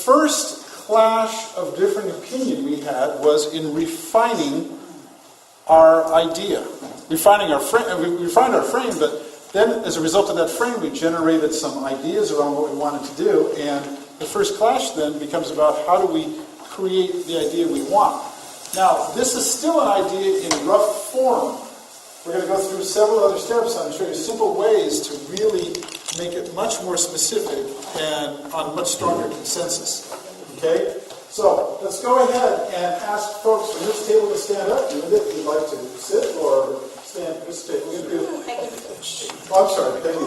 first clash of different opinion we had was in refining our idea. Refining our frame, we refined our frame, but then as a result of that frame, we generated some ideas around what we wanted to do, and the first clash then becomes about how do we create the idea we want. Now, this is still an idea in rough form. We're going to go through several other steps and show you simple ways to really make it much more specific and on much stronger consensus. Okay? So, let's go ahead and ask folks from this table to stand up. If you'd like to sit or stand at this table. We're going to do... Oh, I'm sorry, Peggy.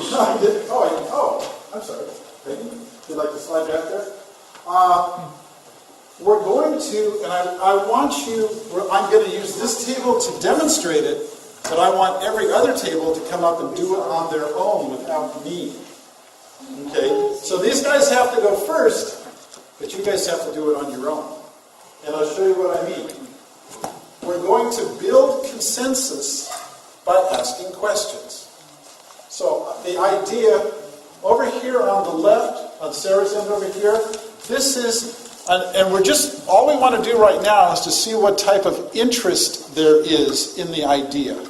I'm sorry. Peggy, you'd like to slide back there? We're going to, and I want you, I'm going to use this table to demonstrate it, but I want every other table to come up and do it on their own without me. Okay? So these guys have to go first, but you guys have to do it on your own. And I'll show you what I mean. We're going to build consensus by asking questions. So the idea over here on the left, on Sarah's end over here, this is, and we're just, all we want to do right now is to see what type of interest there is in the idea.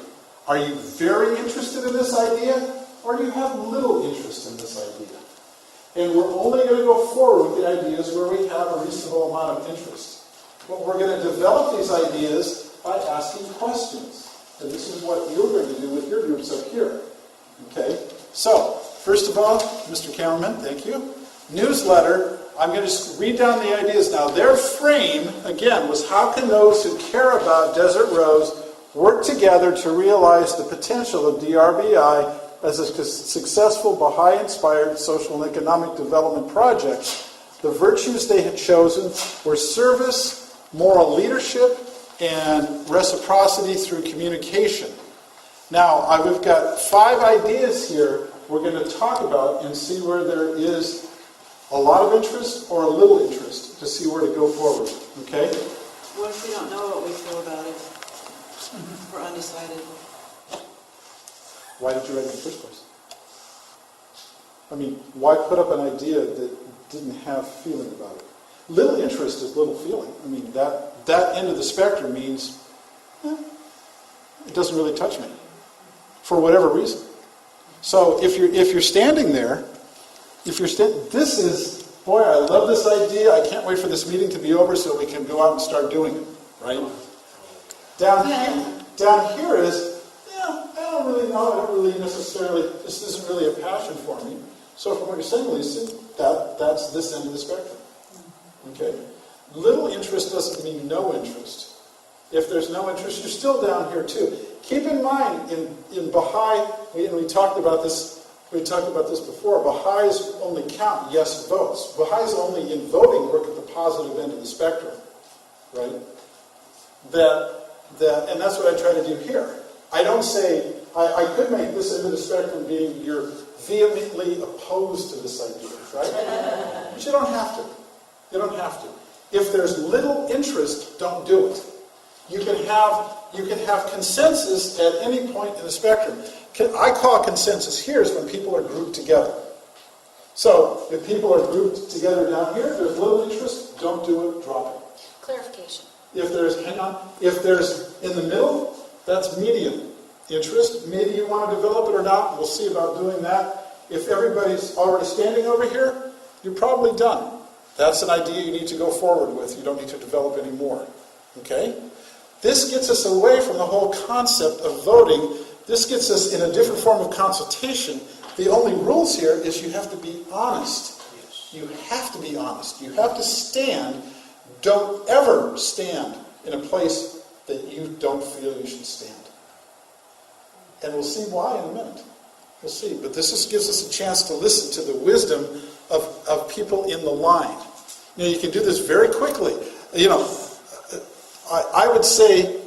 Are you very interested in this idea, or do you have little interest in this idea? And we're only going to go forward with the ideas where we have a reasonable amount of interest. But we're going to develop these ideas by asking questions. And this is what you're going to do with your groups up here. Okay? So, first of all, Mr. Cameraman, thank you. Newsletter, I'm going to read down the ideas now. Their frame, again, was how can those who care about Desert Rose work together to realize the potential of DRBI as a successful Baha'i-inspired social and economic development project. The virtues they had chosen were service, moral leadership, and reciprocity through communication. Now, we've got 5 ideas here we're going to talk about and see where there is a lot of interest or a little interest to see where to go forward. Okay? What if we don't know what we feel about it? We're undecided. Why did you write it in the first place? I mean, why put up an idea that didn't have feeling about it? Little interest is little feeling. I mean, that end of the spectrum means it doesn't really touch me for whatever reason. So if you're standing there, this is, boy, I love this idea. I can't wait for this meeting to be over so we can go out and start doing it, right? Down here is, I don't really know. I don't really necessarily, this isn't really a passion for me. So from what you're saying, Lisa, that's this end of the spectrum. Okay? Little interest doesn't mean no interest. If there's no interest, you're still down here too. Keep in mind, in Baha'i, we talked about this before, Baha'is only count yes votes. Baha'is only in voting work at the positive end of the spectrum. Right? And that's what I try to do here. I don't say, I could make this end of the spectrum being you're vehemently opposed to this idea, right? But you don't have to. You don't have to. If there's little interest, don't do it. You can have consensus at any point in the spectrum. I call consensus here is when people are grouped together. So if people are grouped together down here, if there's little interest, don't do it, drop it. Clarification. If there's in the middle, that's medium interest. Maybe you want to develop it or not. We'll see about doing that. If everybody's already standing over here, you're probably done. That's an idea you need to go forward with. You don't need to develop any more. Okay? This gets us away from the whole concept of voting. This gets us in a different form of consultation. The only rules here is you have to be honest. You have to be honest. You have to stand. Don't ever stand in a place that you don't feel you should stand. And we'll see why in a minute. We'll see. But this gives us a chance to listen to the wisdom of people in the line. You can do this very quickly. I would say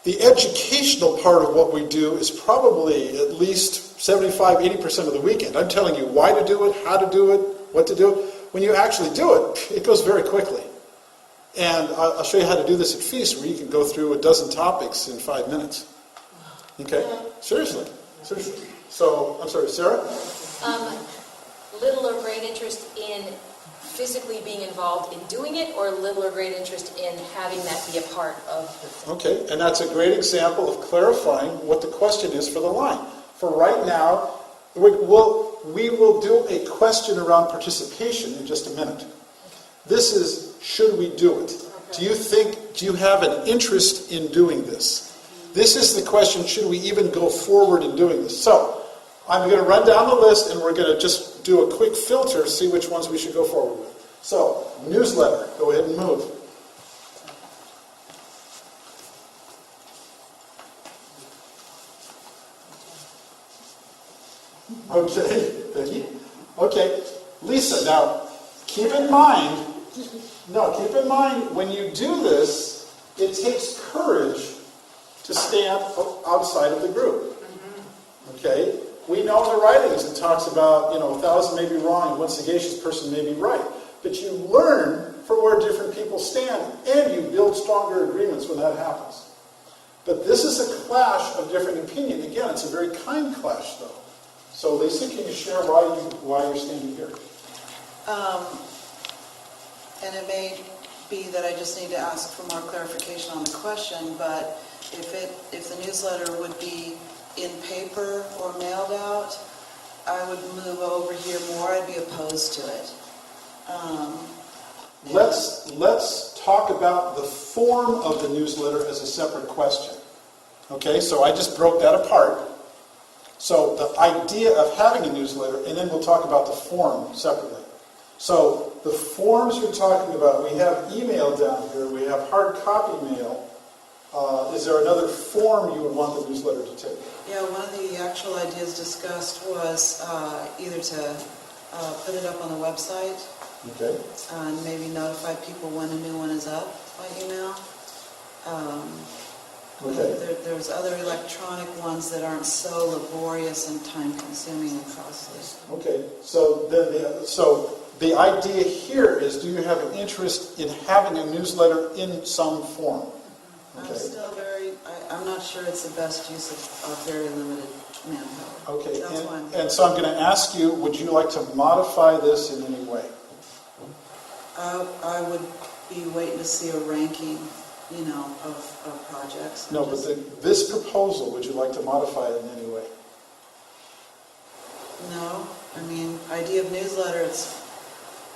the educational part of what we do is probably at least 75-80% of the weekend. I'm telling you why to do it, how to do it, what to do. When you actually do it, it goes very quickly. And I'll show you how to do this at Feast, where you can go through a dozen topics in 5 minutes. Okay? Seriously. So, I'm sorry, Sarah? Little or great interest in physically being involved in doing it, or little or great interest in having that be a part of the thing. Okay, and that's a great example of clarifying what the question is for the line. For right now, we will do a question around participation in just a minute. This is, should we do it? Do you have an interest in doing this? This is the question, should we even go forward in doing this? So, I'm going to run down the list and we're going to just do a quick filter, see which ones we should go forward with. So, newsletter, go ahead and move. Okay, Becky. Okay, Lisa, now, keep in mind, when you do this, it takes courage to stand outside of the group. Okay? We know in the writings it talks about, 1,000 may be wrong and one sagacious person may be right. But you learn from where different people stand, and you build stronger agreements when that happens. But this is a clash of different opinion. Again, it's a very kind clash, though. So, Lisa, can you share why you're standing here? And it may be that I just need to ask for more clarification on the question, but if the newsletter would be in paper or mailed out, I would move over here more. I'd be opposed to it. Let's talk about the form of the newsletter as a separate question. Okay, so I just broke that apart. So the idea of having a newsletter, and then we'll talk about the form separately. So the forms you're talking about, we have email down here, we have hard copy mail. Is there another form you would want the newsletter to take? Yeah, one of the actual ideas discussed was either to put it up on the website, okay, and maybe notify people when a new one is up by email. Okay. There's other electronic ones that aren't so laborious and time-consuming and costly. Okay, so the idea here is, do you have an interest in having a newsletter in some form? Okay. I'm not sure it's the best use of very limited manpower. Okay, That's why and so I'm going to ask you, would you like to modify this in any way? I would be waiting to see a ranking, of projects. No, but this proposal, would you like to modify it in any way? No, idea of newsletter, it's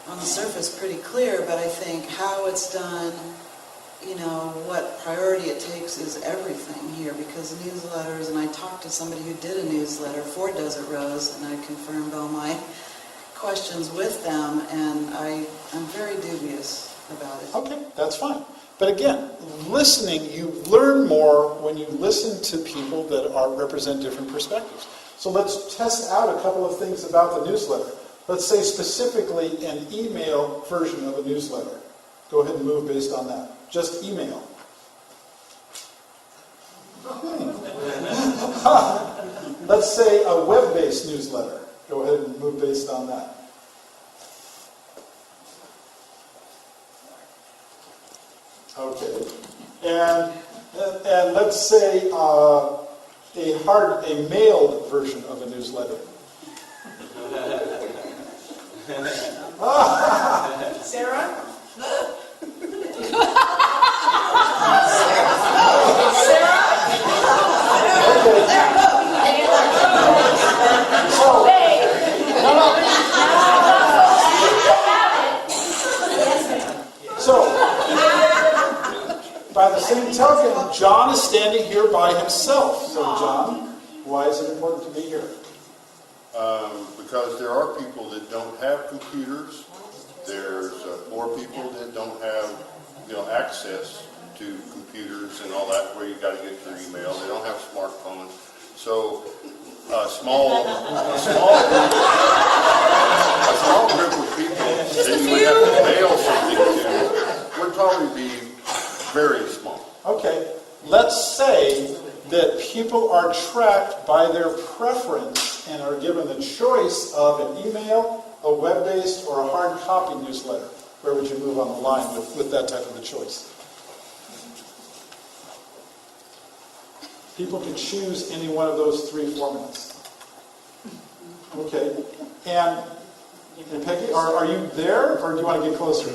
on the surface pretty clear, but I think how it's done, what priority it takes is everything here, because newsletters, and I talked to somebody who did a newsletter for Desert Rose, and I confirmed all my questions with them, and I'm very dubious about it. Okay, that's fine. But again, listening, you learn more when you listen to people that represent different perspectives. So let's test out a couple of things about the newsletter. Let's say specifically an email version of a newsletter. Go ahead and move based on that. Just email. Let's say a web-based newsletter. Go ahead and move based on that. Okay. And let's say a mailed version of a newsletter. Sarah? So, by the same token, John is standing here by himself. So, John, why is it important to be here? Because there are people that don't have computers. There's more people that don't have, access to computers and all that, where you got to get your email. They don't have smartphones. So, a small group of people that you would have to mail something to would probably be very small. Okay, let's say that people are tracked by their preference and are given the choice of an email, a web-based, or a hard copy newsletter. Where would you move on the line with that type of a choice? People can choose any one of those three formats. Okay, and Hey, Peggy, are you there, or do you want to get closer?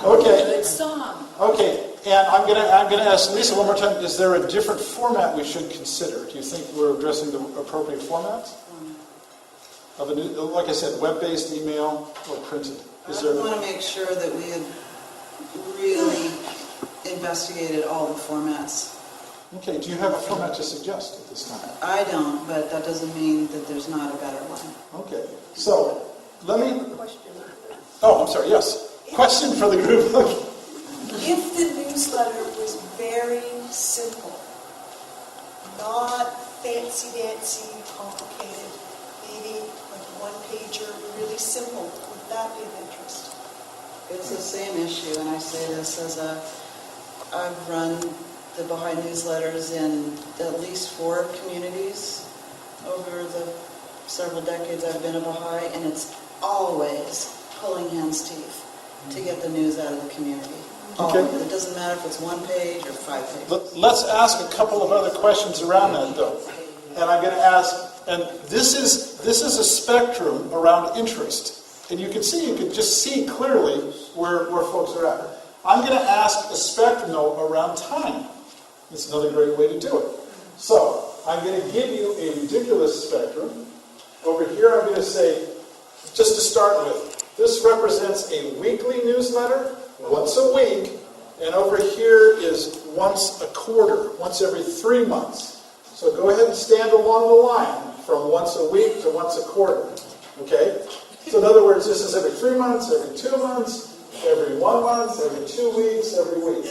Okay. Good song. Okay, and I'm gonna ask Lisa one more time, is there a different format we should consider? Do you think we're addressing the appropriate formats? Of a new, like I said, web-based, email, or printed? Is there? I want to make sure that we had really investigated all the formats. Okay, do you have a format to suggest at this time? I don't, but that doesn't mean that there's not a better one. Okay, so let me. Oh, I'm sorry. Yes, question for the group. If the newsletter was very simple, not fancy-dancy, complicated, maybe like a one-pager, really simple, would that be of interest? It's the same issue, and I say this as I've run the Baha'i newsletters in at least 4 communities over the several decades I've been a Baha'i, and it's always pulling hen's teeth to get the news out of the community. Okay. Always. It doesn't matter if it's 1 page or 5 pages. Let's ask a couple of other questions around that, though. And I'm going to ask, and this is a spectrum around interest. And you can just see clearly where folks are at. I'm going to ask a spectrum, though, around time. It's another great way to do it. So, I'm going to give you a ridiculous spectrum. Over here, I'm going to say, just to start with, this represents a weekly newsletter, once a week, and over here is once a quarter, once every 3 months. So go ahead and stand along the line from once a week to once a quarter. Okay? So in other words, this is every 3 months, every 2 months, every 1 month, every 2 weeks, every week.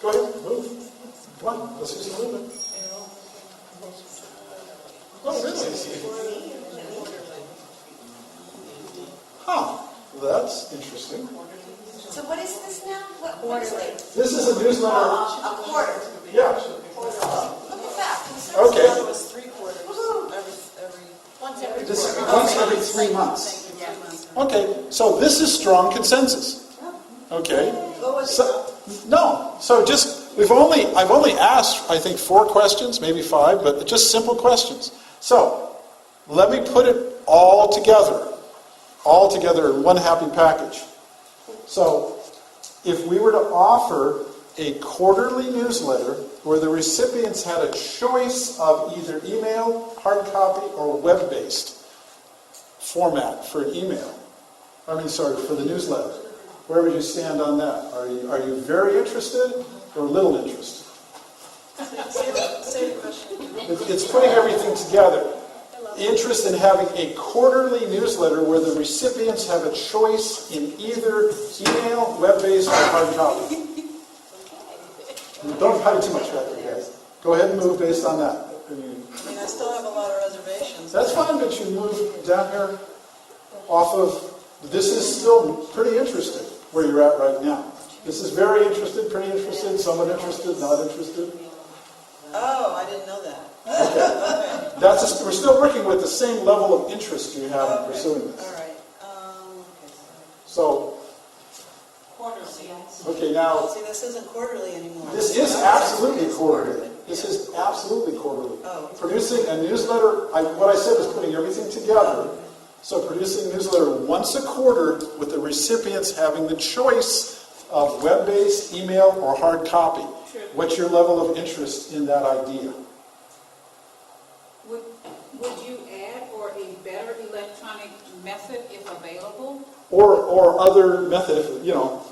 Go ahead, move. Come on, let's do some movement. Oh, really? Huh, that's interesting. So what is this now? What is it? This is a newsletter. A quarter. Yeah. Look at that. Okay. It was 3/4. Once every This is quarter. once every 3 months. Every 3 months. Okay, so this is strong consensus. Okay. So, no, so I've only asked, I think, 4 questions, maybe 5, but just simple questions. So, let me put it all together in one happy package. So, if we were to offer a quarterly newsletter where the recipients had a choice of either email, hard copy, or web-based format for an email, for the newsletter, where would you stand on that? Are you very interested or little interested? Say the question. It's putting everything together. Interest in having a quarterly newsletter where the recipients have a choice in either email, web-based, or hard copy. Don't hide too much back there, guys. Go ahead and move based on that. I mean, I still have a lot of reservations. That's fine, but you move down here off of, this is still pretty interesting where you're at right now. This is very interested, pretty interested, somewhat interested, not interested. Oh, I didn't know that. Okay. We're still working with the same level of interest you have in pursuing this. All right. So, Quarterly. okay, now, See, this isn't quarterly anymore. this is absolutely quarterly. This is absolutely quarterly. Oh. Producing a newsletter, what I said was putting everything together. So producing a newsletter once a quarter with the recipients having the choice of web-based, email, or hard copy. What's your level of interest in that idea? Would you add or a better electronic method if available? Or other method,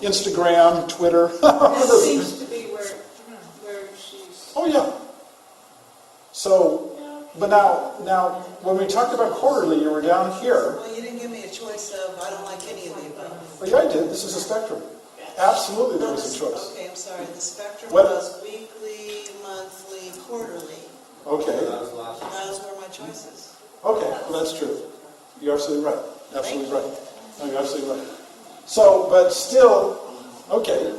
Instagram, Twitter. That seems to be where she's... Oh, yeah. So, but now, when we talked about quarterly, you were down here. Well, you didn't give me a choice of, I don't like any of the above. Well, yeah, I did. This is a spectrum. Absolutely, there was a choice. Okay, I'm sorry. The spectrum What? was weekly, monthly, quarterly. Okay. Those were my choices. Okay, well, that's true. You're absolutely right. Absolutely right. No, you're absolutely right. So, but still, okay.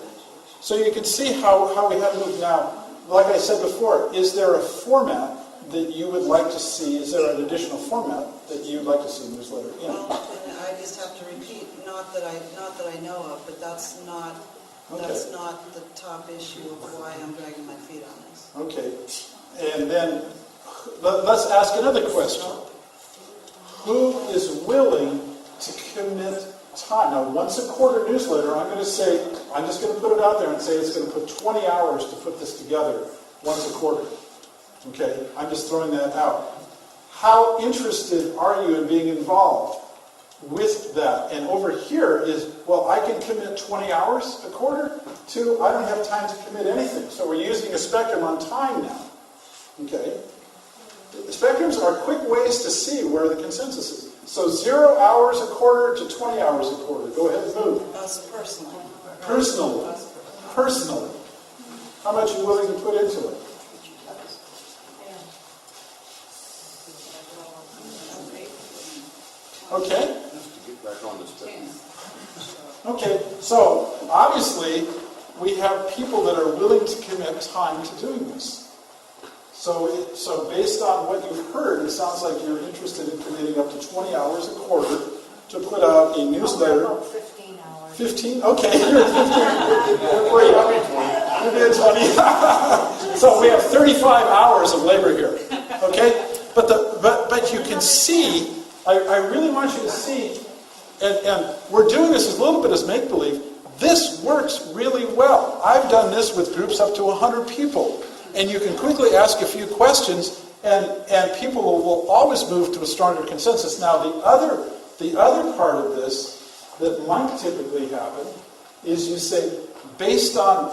So you can see how we have moved now. Like I said before, is there a format that you would like to see? Is there an additional format that you'd like to see in the newsletter? Well, I just have to repeat, not that I know of, but that's not the top issue of why I'm dragging my feet on this. Okay. And then let's ask another question. who is willing to commit time. Now, once a quarter newsletter, I'm just going to put it out there and say it's going to put 20 hours to put this together once a quarter. Okay, I'm just throwing that out. How interested are you in being involved with that? And over here is, well, I can commit 20 hours a quarter to, I don't have time to commit anything. So we're using a spectrum on time now. Okay? The spectrums are quick ways to see where the consensus is. So 0 hours a quarter to 20 hours a quarter. Go ahead and move. Us personally. Personally. How much are you willing to put into it? Okay? Just to get back on the spectrum. Okay, so obviously we have people that are willing to commit time to doing this. So based on what you've heard, it sounds like you're interested in committing up to 20 hours a quarter to put out a newsletter. 15 hours. 15? Okay, you're at 15. You're doing 20. So we have 35 hours of labor here. Okay? But you can see, I really want you to see, and we're doing this as a little bit as make-believe, this works really well. I've done this with groups up to 100 people. And you can quickly ask a few questions, and people will always move to a stronger consensus. Now, the other part of this that might typically happen is you say, based on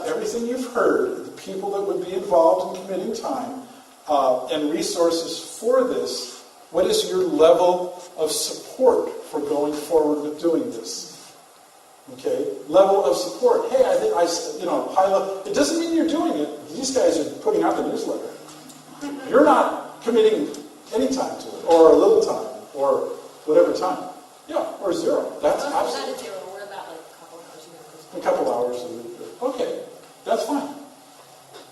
everything you've heard, the people that would be involved in committing time and resources for this, what is your level of support for going forward with doing this? Okay, level of support. Hey, high level. It doesn't mean you're doing it. These guys are putting out the newsletter. You're not committing any time to it, or a little time, or whatever time. Yeah, or 0. That's We're not absolutely. at 0, we're about like a couple hours. A couple hours a week. Okay, that's fine.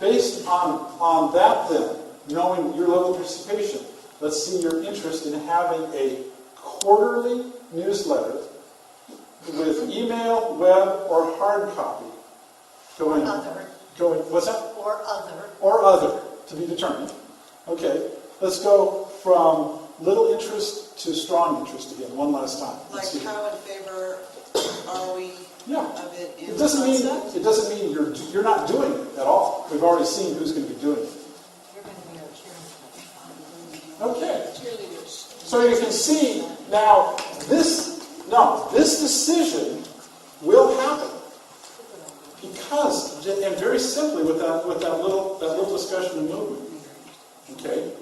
Based on that then, knowing your level of participation, let's see your interest in having a quarterly newsletter with email, web, or hard copy. Or other. What's that? Or other. Or other, to be determined. Okay, let's go from little interest to strong interest again, one last time. Like how in favor are we of it in It doesn't concept? mean you're not doing it at all. We've already seen who's going to be doing it. You're going to be our cheerleader. Okay. Cheerleaders. So you can see now this decision will happen because, and very simply with that little discussion and movement. Okay,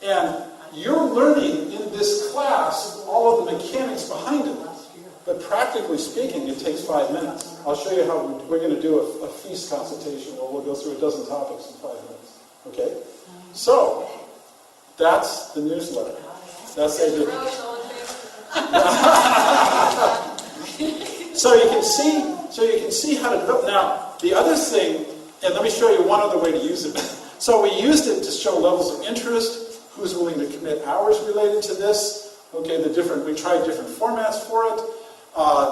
and you're learning in this class all of the mechanics behind it. But practically speaking, it takes 5 minutes. I'll show you how we're going to do a feast consultation where we'll go through a dozen topics in 5 minutes. Okay, so that's the newsletter. That's the idea. Rose, all in favor? So you can see how to develop. Now, the other thing, and let me show you one other way to use it. So we used it to show levels of interest, who's willing to commit hours related to this. Okay, we tried different formats for it,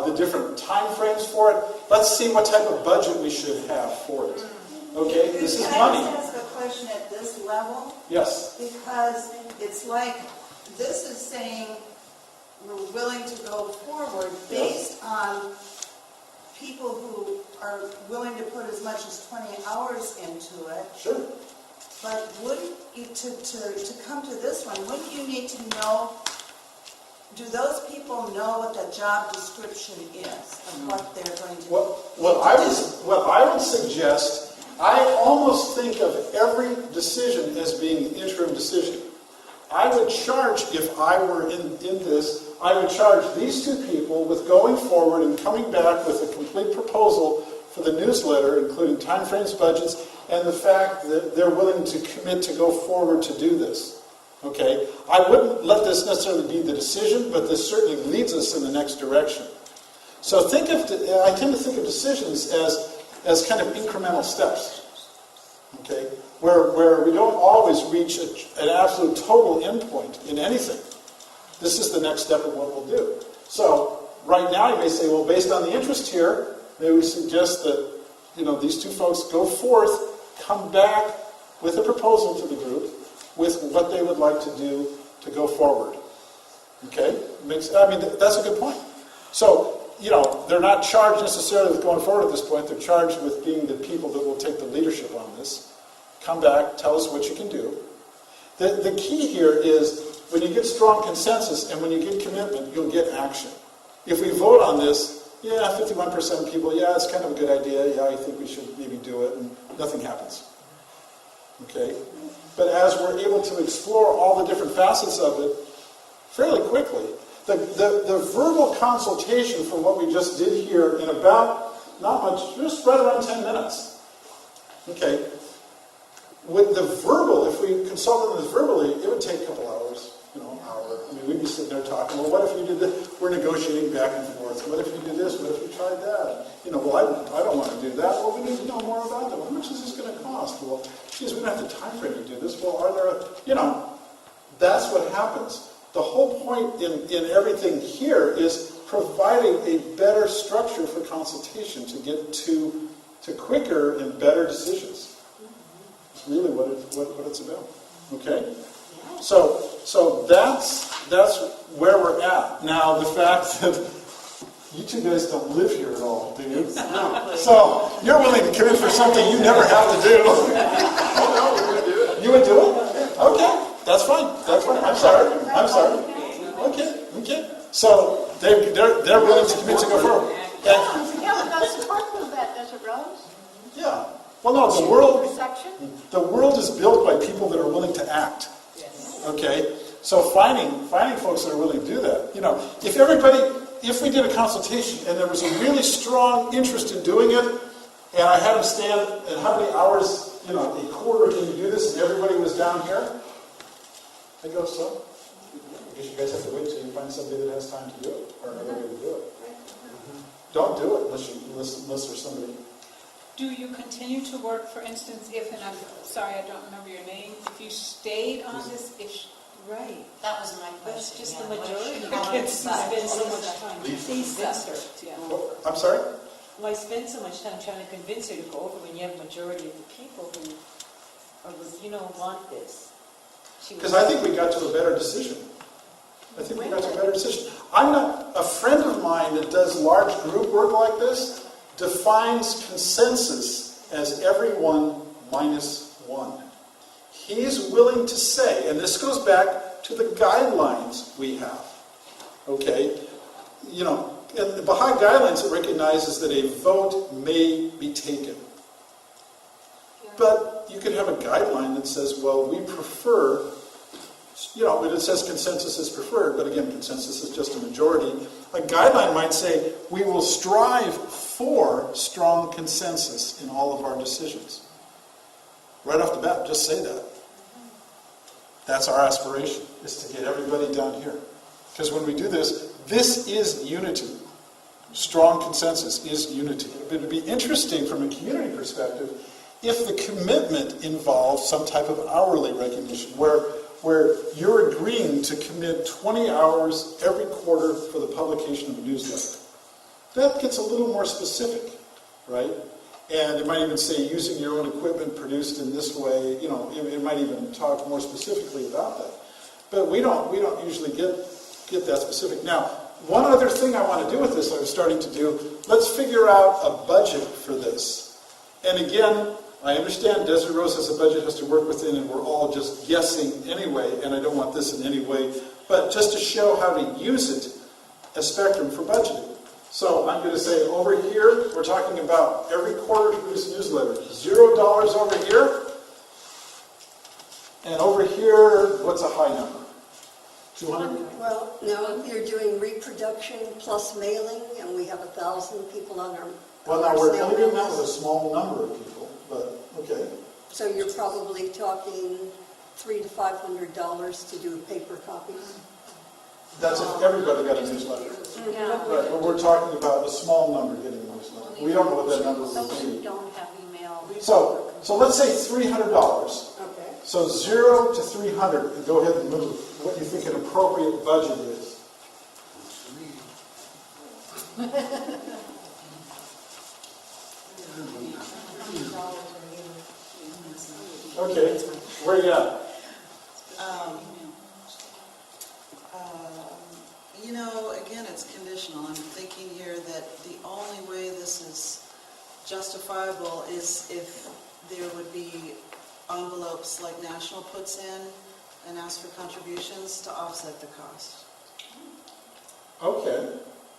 the different time frames for it. Let's see what type of budget we should have for it. Okay, this is money. Can I just ask a question at this level? Yes. Because it's like, this is saying we're willing to go forward based on people who are willing to put as much as 20 hours into it. Sure. But wouldn't you, to come to this one, wouldn't you need to know, do those people know what the job description is of what they're going to do? What I would suggest, I almost think of every decision as being an interim decision. I would charge, if I were in this, I would charge these two people with going forward and coming back with a complete proposal for the newsletter, including timeframes, budgets, and the fact that they're willing to commit to go forward to do this. Okay? I wouldn't let this necessarily be the decision, but this certainly leads us in the next direction. So I tend to think of decisions as kind of incremental steps. Okay? Where we don't always reach an absolute total endpoint in anything. This is the next step of what we'll do. So right now you may say, well, based on the interest here, may we suggest that these two folks go forth, come back with a proposal to the group with what they would like to do to go forward. Okay? That's a good point. So, they're not charged necessarily with going forward at this point. They're charged with being the people that will take the leadership on this. Come back, tell us what you can do. The key here is when you get strong consensus and when you get commitment, you'll get action. If we vote on this, 51% of people, it's kind of a good idea, I think we should maybe do it, and nothing happens. Okay? But as we're able to explore all the different facets of it fairly quickly, the verbal consultation for what we just did here in about, not much, just right around 10 minutes. Okay? With the verbal, if we consulted this verbally, it would take a couple hours, an hour. We'd be sitting there talking, well, what if you did this? We're negotiating back and forth. What if you did this? What if you tried that? Well, I don't want to do that. Well, we need to know more about it. How much is this going to cost? Well, geez, we don't have the time frame to do this. Well, are there, that's what happens. The whole point in everything here is providing a better structure for consultation to get to quicker and better decisions. It's really what it's about. Okay? So that's where we're at. Now, the fact that you two guys don't live here at all, do you? No. So you're willing to commit for something you never have to do. Oh, no, we're going to do it. You would do it? Okay. That's fine. I'm sorry. Okay. So they're willing to commit to go forward. Yeah, but that's part of that, doesn't Rose? Yeah. Well, no, the world is built by people that are willing to act. Okay? So finding folks that are willing to do that. If we did a consultation and there was a really strong interest in doing it, and I had them stand, and how many hours, a quarter can you do this, and everybody was down here, I go, so? I guess you guys have to wait till you find somebody that has time to do it, or another way to do it. Don't do it unless there's somebody. Do you continue to work, for instance, if, and I'm sorry, I don't remember your name, if you stayed on this issue? Right. That was my question. That's just yeah. the majority. How Kids spend so much time to Lisa. convince her. Yeah. I'm sorry? Why spend so much time trying to convince her to go over when you have a majority of the people who want this? Because I think we got to a better decision. I'm not, a friend of mine that does large group work like this defines consensus as everyone minus one. He's willing to say, and this goes back to the guidelines we have, okay? And the Baha'i guidelines, it recognizes that a vote may be taken. But you could have a guideline that says, well, we prefer, it says consensus is preferred, but again, consensus is just a majority. A guideline might say, we will strive for strong consensus in all of our decisions. Right off the bat, just say that. That's our aspiration, is to get everybody down here. Because when we do this, this is unity. Strong consensus is unity. It would be interesting from a community perspective if the commitment involves some type of hourly recognition, where you're agreeing to commit 20 hours every quarter for the publication of a newsletter. That gets a little more specific, right? And it might even say using your own equipment produced in this way. It might even talk more specifically about that. But we don't usually get that specific. Now, one other thing I want to do with this, I was starting to do, let's figure out a budget for this. And again, I understand Desert Rose has a budget, has to work within, and we're all just guessing anyway, and I don't want this in any way, but just to show how to use it as spectrum for budgeting. So I'm going to say over here, we're talking about every quarter to produce a newsletter. $0 over here. And over here, what's a high number? 200? Well, now you're doing reproduction plus mailing, and we have 1,000 people on our Well, now we're snail only doing mail that with a list. small number of people, but okay. So you're probably talking $300 to $500 to do paper copies. That's if everybody got a newsletter. Right, but we're talking about a small number getting a newsletter. We don't know what that number Those would who be. don't have email. So let's say $300. Okay. So 0 to 300, and go ahead and move what you think an appropriate budget is. Okay, where you at? You know, again, it's conditional. I'm thinking here that the only way this is justifiable is if there would be envelopes like National puts in and asks for contributions to offset the cost. Okay,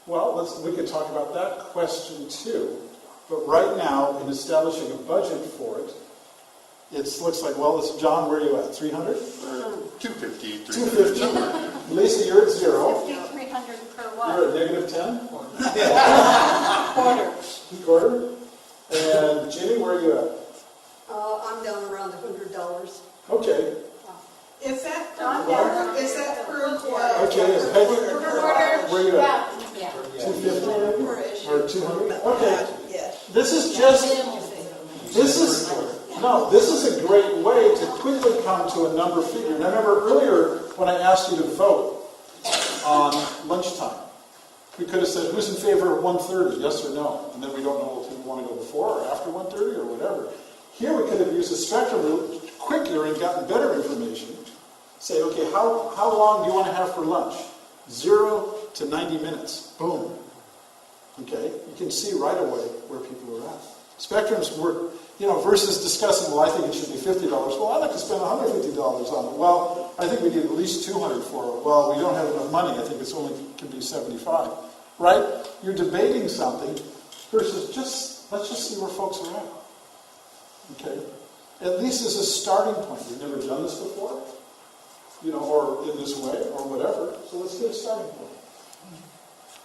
well, we could talk about that question too. But right now, in establishing a budget for it, it looks like, well, John, where are you at, 300? 250, 250. Lisa, you're at 0. 300 per You're at negative 10? Quarter. Quarter? And Ginny, where are you at? I'm down around $100. Okay. Is that per quarter? Okay, is Peggy, Quarter. where are you at? Yeah. 250? Per issue. Or 200? Okay. Yeah. This is a great way to quickly come to a number figure. Now remember earlier when I asked you to vote on lunchtime, we could have said, who's in favor of 1:30, yes or no? And then we don't know if we want to go before or after 1:30 or whatever. Here we could have used the spectrum route quicker and gotten better information. Say, okay, how long do you want to have for lunch? 0 to 90 minutes. Boom. Okay, you can see right away where people are at. Spectrums were, versus discussing, well, I think it should be $50. Well, I'd like to spend $150 on it. Well, I think we need at least $200 for it. Well, we don't have enough money. I think it's only can be $75. Right? You're debating something versus let's just see where folks are at. Okay? At least as a starting point. You've never done this before, or in this way, or whatever. So let's get a starting point.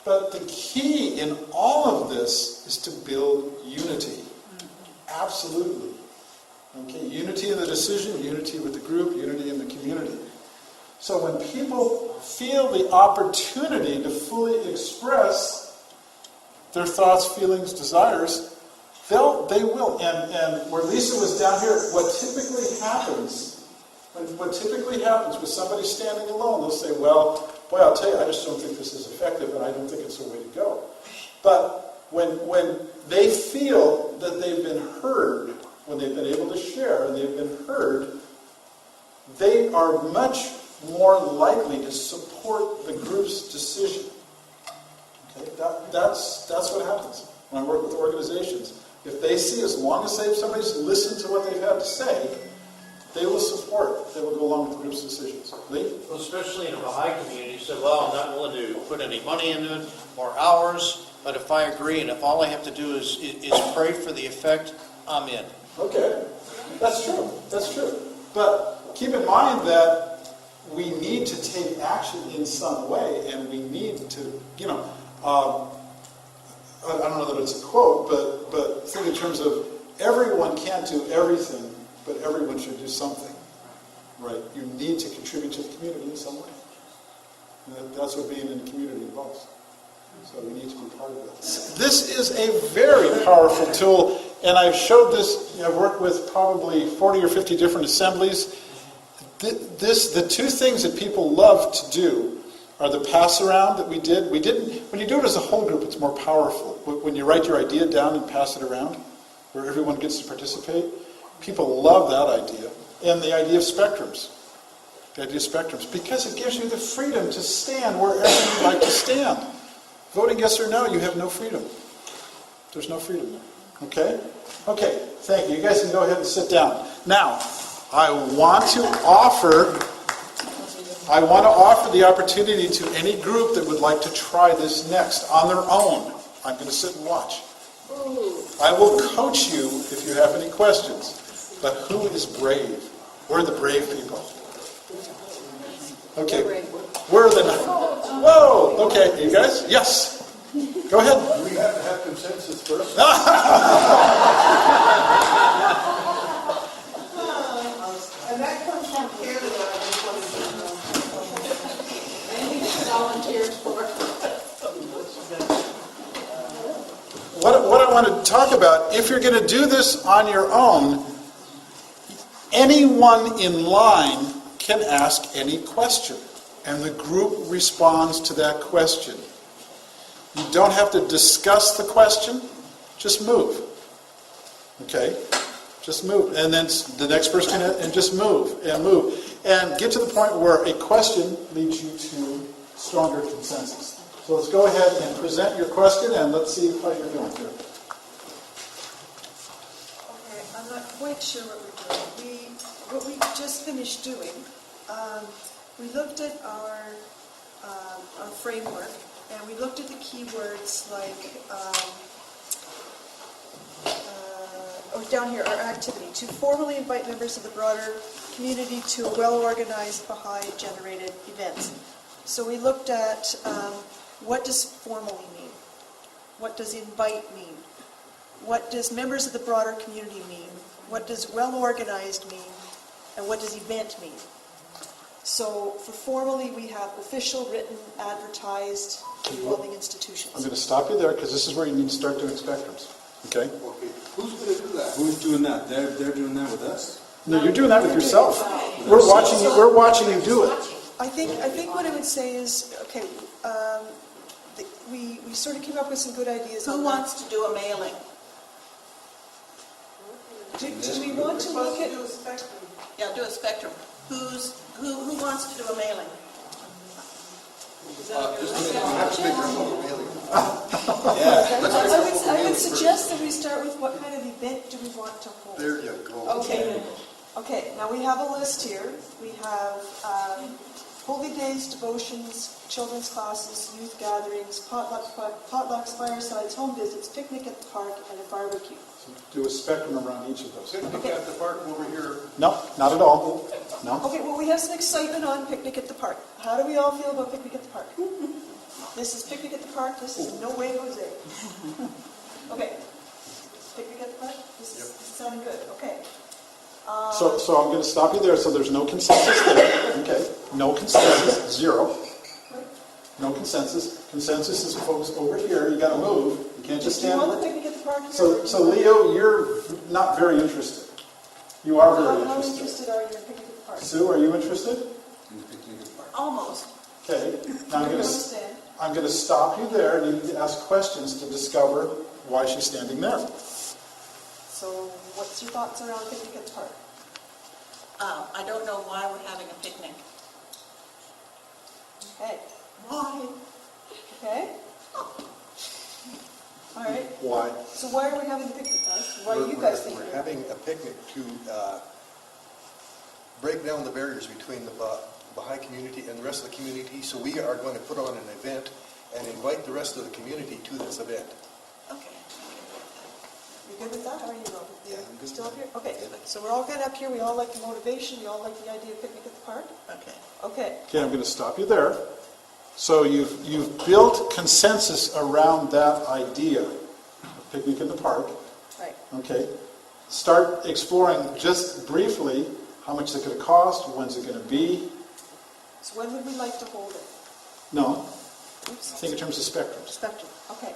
But the key in all of this is to build unity. Absolutely. Okay, unity in the decision, unity with the group, unity in the community. So when people feel the opportunity to fully express their thoughts, feelings, desires, they will. And where Lisa was down here, what typically happens with somebody standing alone, they'll say, well, boy, I'll tell you, I just don't think this is effective, and I don't think it's the way to go. But when they feel that they've been heard, when they've been able to share and they've been heard, they are much more likely to support the group's decision. Okay? That's what happens when I work with organizations. If they see, as long as somebody's listened to what they've had to say, they will support, they will go along with the group's decisions. Lee? Well, especially in a Baha'i community, you say, well, I'm not willing to put any money into it, more hours, but if I agree and if all I have to do is pray for the effect, I'm in. Okay, that's true, that's true. But keep in mind that we need to take action in some way, and we need to, I don't know that it's a quote, but think in terms of everyone can't do everything, but everyone should do something, right? You need to contribute to the community in some way. And that's what being in the community involves. So we need to be part of that. This is a very powerful tool, and I've showed this, I've worked with probably 40 or 50 different assemblies. The two things that people love to do are the pass around that we did. When you do it as a whole group, it's more powerful. When you write your idea down and pass it around, where everyone gets to participate, people love that idea. And the idea of spectrums. The idea of spectrums. Because it gives you the freedom to stand wherever you like to stand. Voting yes or no, you have no freedom. There's no freedom there. Okay? Okay, thank you. You guys can go ahead and sit down. Now, I want to offer the opportunity to any group that would like to try this next on their own. I'm going to sit and watch. I will coach you if you have any questions. But who is brave? We're the brave people. Okay. We're the... Whoa! Okay, you guys? Yes. Go ahead. We have to have consensus first. And that comes from Canada, I just wanted to know. Anything volunteers for? What I want to talk about, if you're going to do this on your own, anyone in line can ask any question, and the group responds to that question. You don't have to discuss the question, just move. Okay? Just move. And then the next person can, and just move, and get to the point where a question leads you to stronger consensus. So let's go ahead and present your question, and let's see how you're doing here. Okay, I'm not quite sure what we're doing. What we just finished doing, we looked at our framework, and we looked at the keywords like, down here, our activity, to formally invite members of the broader community to a well-organized Baha'i-generated event. So we looked at what does formally mean? What does invite mean? What does members of the broader community mean? What does well-organized mean? And what does event mean? So for formally, we have official, written, advertised, involving institutions. I'm going to stop you there because this is where you need to start doing spectrums. Okay? Okay, who's going to do that? Who's doing that? They're doing that with us? No, you're doing that with yourself. We're watching you. We're watching you do it. I think what I would say is, okay, we sort of came up with some good ideas. Who wants to do a mailing? Do we want to look at? Yeah, do a spectrum. Who wants to do a mailing? Just a minute, you have to make your own mailing. I would suggest that we start with what kind of event do we want to hold? There you go. Okay, now we have a list here. We have holy days, devotions, children's classes, youth gatherings, potlucks, firesides, home visits, picnic at the park, and a barbecue. Do a spectrum around each of those. Picnic at the park over here. No, not at all. No. Okay, well, we have some excitement on picnic at the park. How do we all feel about picnic at the park? This is picnic at the park. This is no way Jose. Okay. Picnic at the park? This is sounding good. Okay. So I'm going to stop you there. So there's no consensus there. Okay. No consensus. Zero. No consensus. Consensus is folks over here. You got to move. You can't just Do you stand. want the picnic at the park here? So Leo, you're not very interested. You are very How interested. interested are you in picnic at the park? Sue, are you interested? Almost. Okay. Now I understand. I'm going to stop you there, and you need to ask questions to discover why she's standing there. So what's your thoughts around picnic at the park? I don't know why we're having a picnic. Okay. Why? Okay. All right. Why? So why are we having a picnic, guys? Why do you guys think? We're having a picnic to break down the barriers between the Baha'i community and the rest of the community. So we are going to put on an event and invite the rest of the community to this event. Okay. You good with that? How are you, Robert? Yeah, I'm good Still with up here? that. Okay. So we're all good up here. We all like the motivation. We all like the idea of picnic at the park. Okay. Okay. Okay, I'm going to stop you there. So you've built consensus around that idea of picnic in the park. Right. Okay. Start exploring just briefly how much it's going to cost, when's it going to be. So when would we like to hold it? No, Oops. think in terms of spectrums. Spectrum. Okay.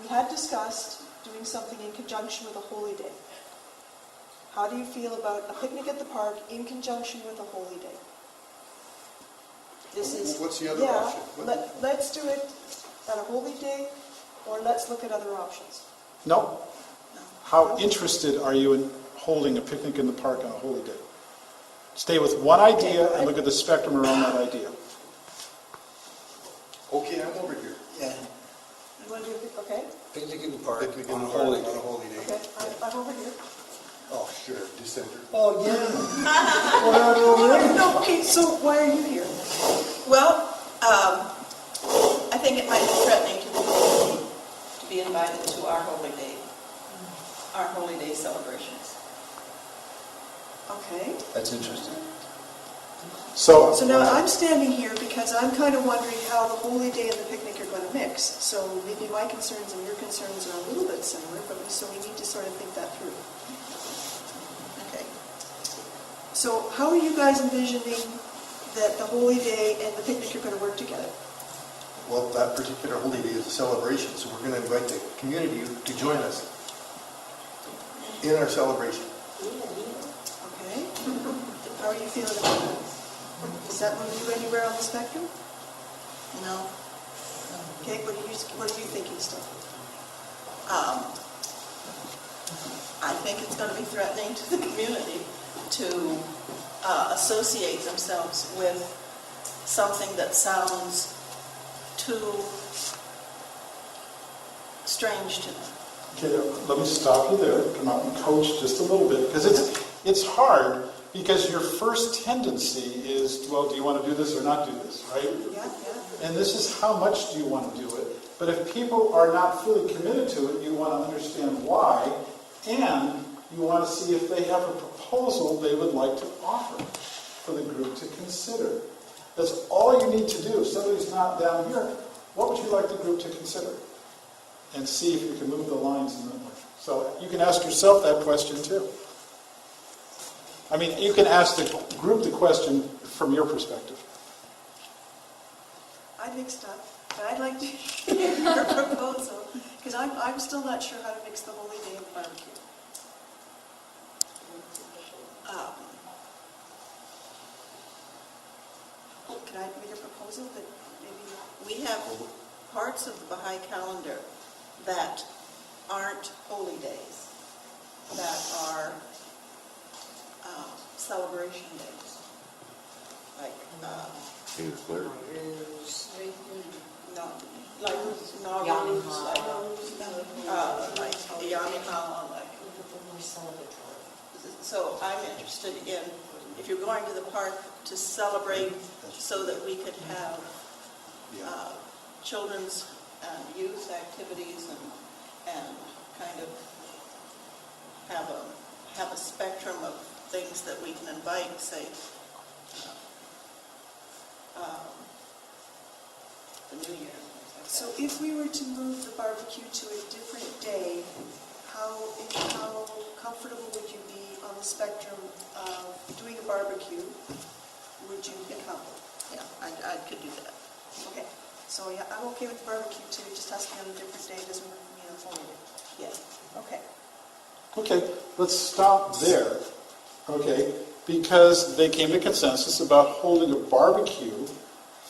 We had discussed doing something in conjunction with a holy day. How do you feel about a picnic at the park in conjunction with a holy day? This is What's the other option? Let's do it at a holy day, or let's look at other options. No. How interested are you in holding a picnic in the park on a holy day? Stay with one idea and look at the spectrum around that idea. Okay, I'm over here. Yeah. You want to do a okay? Picnic in the park Picnic in on the a park holy on day. a holy day. Okay, I'm over here. Oh, sure, dissenter. Oh, yeah. No, okay, so why are you here? Well, I think it might be threatening to the community to be invited to our holy day celebrations. Okay. That's interesting. So So now I'm standing here because I'm kind of wondering how the holy day and the picnic are going to mix. So maybe my concerns and your concerns are a little bit similar, so we need to sort of think that through. Okay. So how are you guys envisioning that the holy day and the picnic are going to work together? Well, that particular holy day is a celebration, so we're going to invite the community to join us in our celebration. Okay. How are you feeling about that? Does that move you anywhere on the spectrum? No. Okay, what are you thinking, Steph? I think it's going to be threatening to the community to associate themselves with something that sounds too strange to them. Okay, let me stop you there, come out and coach just a little bit, because it's hard, because your first tendency is, well, do you want to do this or not do this, right? Yeah, yeah. And this is how much do you want to do it. But if people are not fully committed to it, you want to understand why, and you want to see if they have a proposal they would like to offer for the group to consider. That's all you need to do. If somebody's not down here, what would you like the group to consider? And see if you can move the lines in that way. So you can ask yourself that question too. I mean, you can ask the group the question from your perspective. I mixed up, but I'd like to hear your proposal, because I'm still not sure how to mix the holy day and the barbecue. Can I make a proposal that maybe We have parts of the Baha'i calendar that aren't holy days, that are celebration days, like no, like Nowruz, like Yanihal, like. So I'm interested in, if you're going to the park to celebrate so that we could have children's and youth activities and kind of have a spectrum of things that we can invite, say, the New Year. So if we were to move the barbecue to a different day, how comfortable would you be on the spectrum of doing a barbecue? Would you become? Yeah, I could do that. Okay, so yeah, I'm okay with the barbecue too, it just has to be on a different day, doesn't mean it's holy day. Yeah. Okay. Okay, let's stop there. Okay, because they came to consensus about holding a barbecue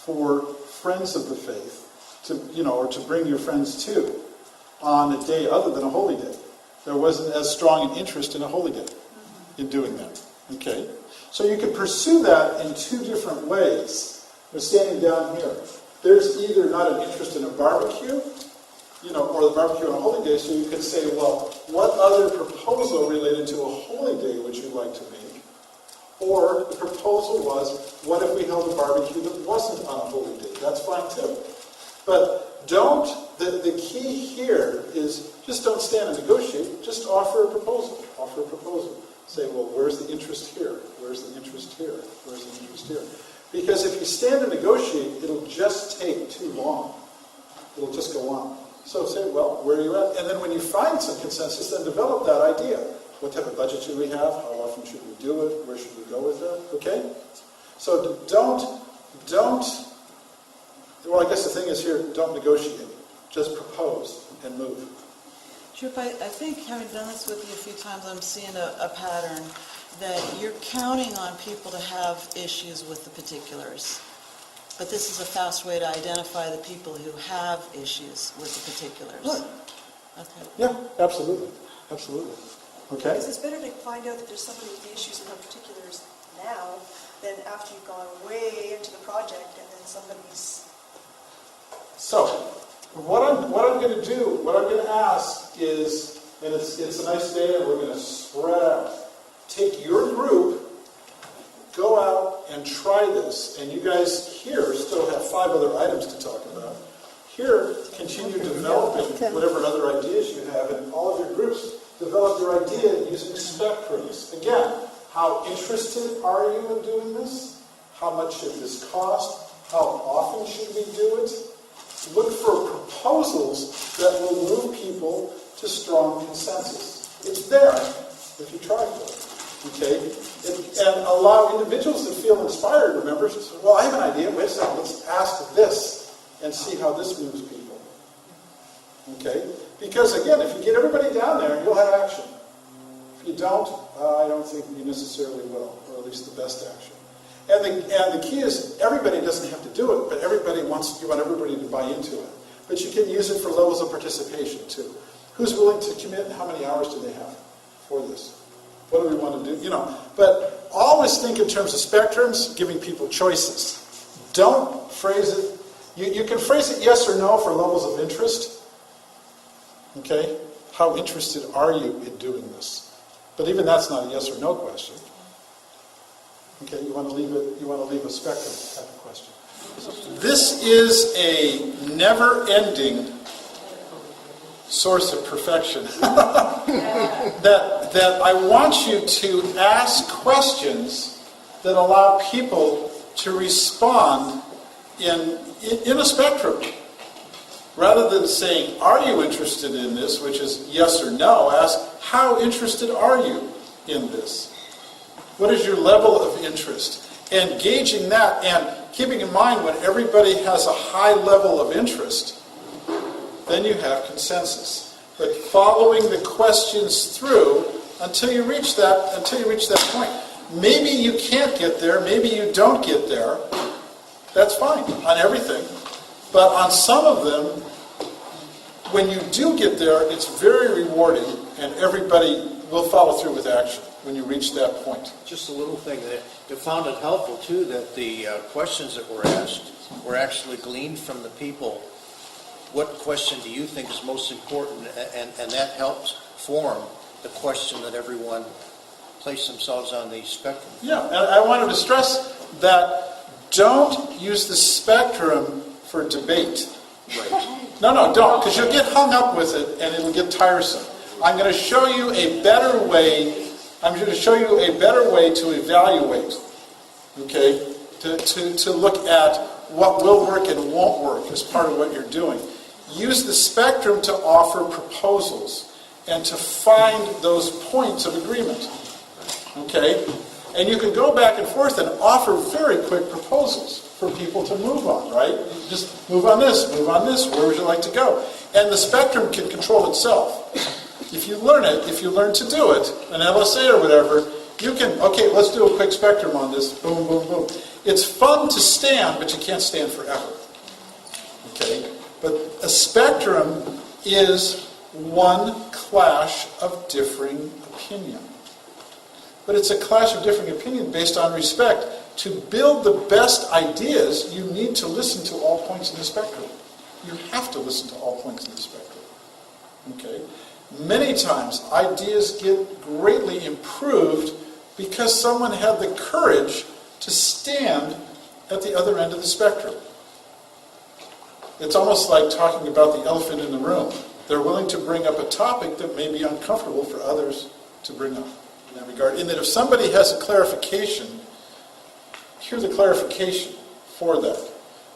for friends of the faith to, or to bring your friends to on a day other than a holy day. There wasn't as strong an interest in a holy day in doing that. Okay, so you can pursue that in two different ways. We're standing down here. There's either not an interest in a barbecue, or the barbecue on a holy day, so you could say, well, what other proposal related to a holy day would you like to make? Or the proposal was, what if we held a barbecue that wasn't on a holy day? That's fine too. But the key here is just don't stand and negotiate, just offer a proposal. Offer a proposal. Say, well, where's the interest here? Where's the interest here? Where's the interest here? Because if you stand and negotiate, it'll just take too long. It'll just go on. So say, well, where are you at? And then when you find some consensus, then develop that idea. What type of budget should we have? How often should we do it? Where should we go with that? Okay? So don't, well, I guess the thing is here, don't negotiate. Just propose and move. Trip, I think having done this with you a few times, I'm seeing a pattern that you're counting on people to have issues with the particulars. But this is a fast way to identify the people who have issues with the particulars. Right. Okay. Yeah, absolutely. Absolutely. Okay? Because it's better to find out that there's somebody with issues with our particulars now than after you've gone way into the project and then somebody's... So, what I'm going to do, what I'm going to ask is, and it's a nice day and we're going to spread out. Take your group, go out and try this. And you guys here still have 5 other items to talk about. Here, continue developing whatever other ideas you have, and all of your groups develop your idea using spectrums. Again, how interested are you in doing this? How much should this cost? How often should we do it? Look for proposals that will move people to strong consensus. It's there if you try for it. Okay? And allow individuals to feel inspired, remember? So, well, I have an idea. Wait a second. Let's ask this and see how this moves people. Okay? Because, again, if you get everybody down there, you'll have action. If you don't, I don't think you necessarily will, or at least the best action. And the key is everybody doesn't have to do it, but you want everybody to buy into it. But you can use it for levels of participation, too. Who's willing to commit and how many hours do they have for this? What do we want to do? But always think in terms of spectrums, giving people choices. don't phrase it, you can phrase it yes or no for levels of interest. Okay? How interested are you in doing this? But even that's not a yes or no question. Okay, you want to leave a spectrum type of question. This is a never-ending source of perfection. that I want you to ask questions that allow people to respond in a spectrum. Rather than saying, are you interested in this, which is yes or no, ask, how interested are you in this? What is your level of interest? And gauging that and keeping in mind when everybody has a high level of interest, then you have consensus. But following the questions through until you reach that point. Maybe you can't get there, maybe you don't get there. That's fine on everything. But on some of them, when you do get there, it's very rewarding and everybody will follow through with action when you reach that point. Just a little thing that I found it helpful too, that the questions that were asked were actually gleaned from the people. What question do you think is most important? And that helped form the question that everyone placed themselves on the spectrum. Yeah, and I wanted to stress that don't use the spectrum for debate. Right. No, don't, because you'll get hung up with it and it'll get tiresome. I'm going to show you a better way. I'm going to show you a better way to evaluate. Okay, to look at what will work and won't work as part of what you're doing. Use the spectrum to offer proposals and to find those points of agreement. Okay, and you can go back and forth and offer very quick proposals for people to move on, right? You just move on this, where would you like to go? And the spectrum can control itself. If you learn it, if you learn to do it, an LSA or whatever, you can, okay, let's do a quick spectrum on this, boom, boom, boom. It's fun to stand, but you can't stand forever. Okay? But a spectrum is one clash of differing opinion. But it's a clash of differing opinion based on respect. To build the best ideas, you need to listen to all points in the spectrum. You have to listen to all points in the spectrum. Okay? Many times, ideas get greatly improved because someone had the courage to stand at the other end of the spectrum. It's almost like talking about the elephant in the room. They're willing to bring up a topic that may be uncomfortable for others to bring up in that regard. In that if somebody has a clarification, hear the clarification for that.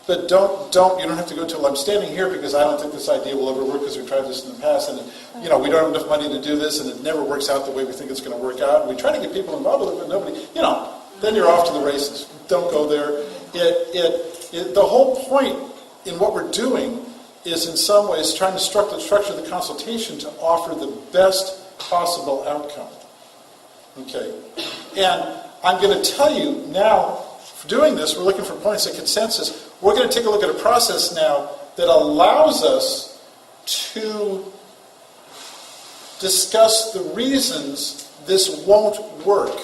But you don't have to go till I'm standing here because I don't think this idea will ever work because we've tried this in the past and we don't have enough money to do this and it never works out the way we think it's going to work out. And we try to get people involved with it, but nobody, then you're off to the races. Don't go there. The whole point in what we're doing is in some ways trying to structure the consultation to offer the best possible outcome. Okay? And I'm going to tell you now, for doing this, we're looking for points of consensus. We're going to take a look at a process now that allows us to discuss the reasons this won't work.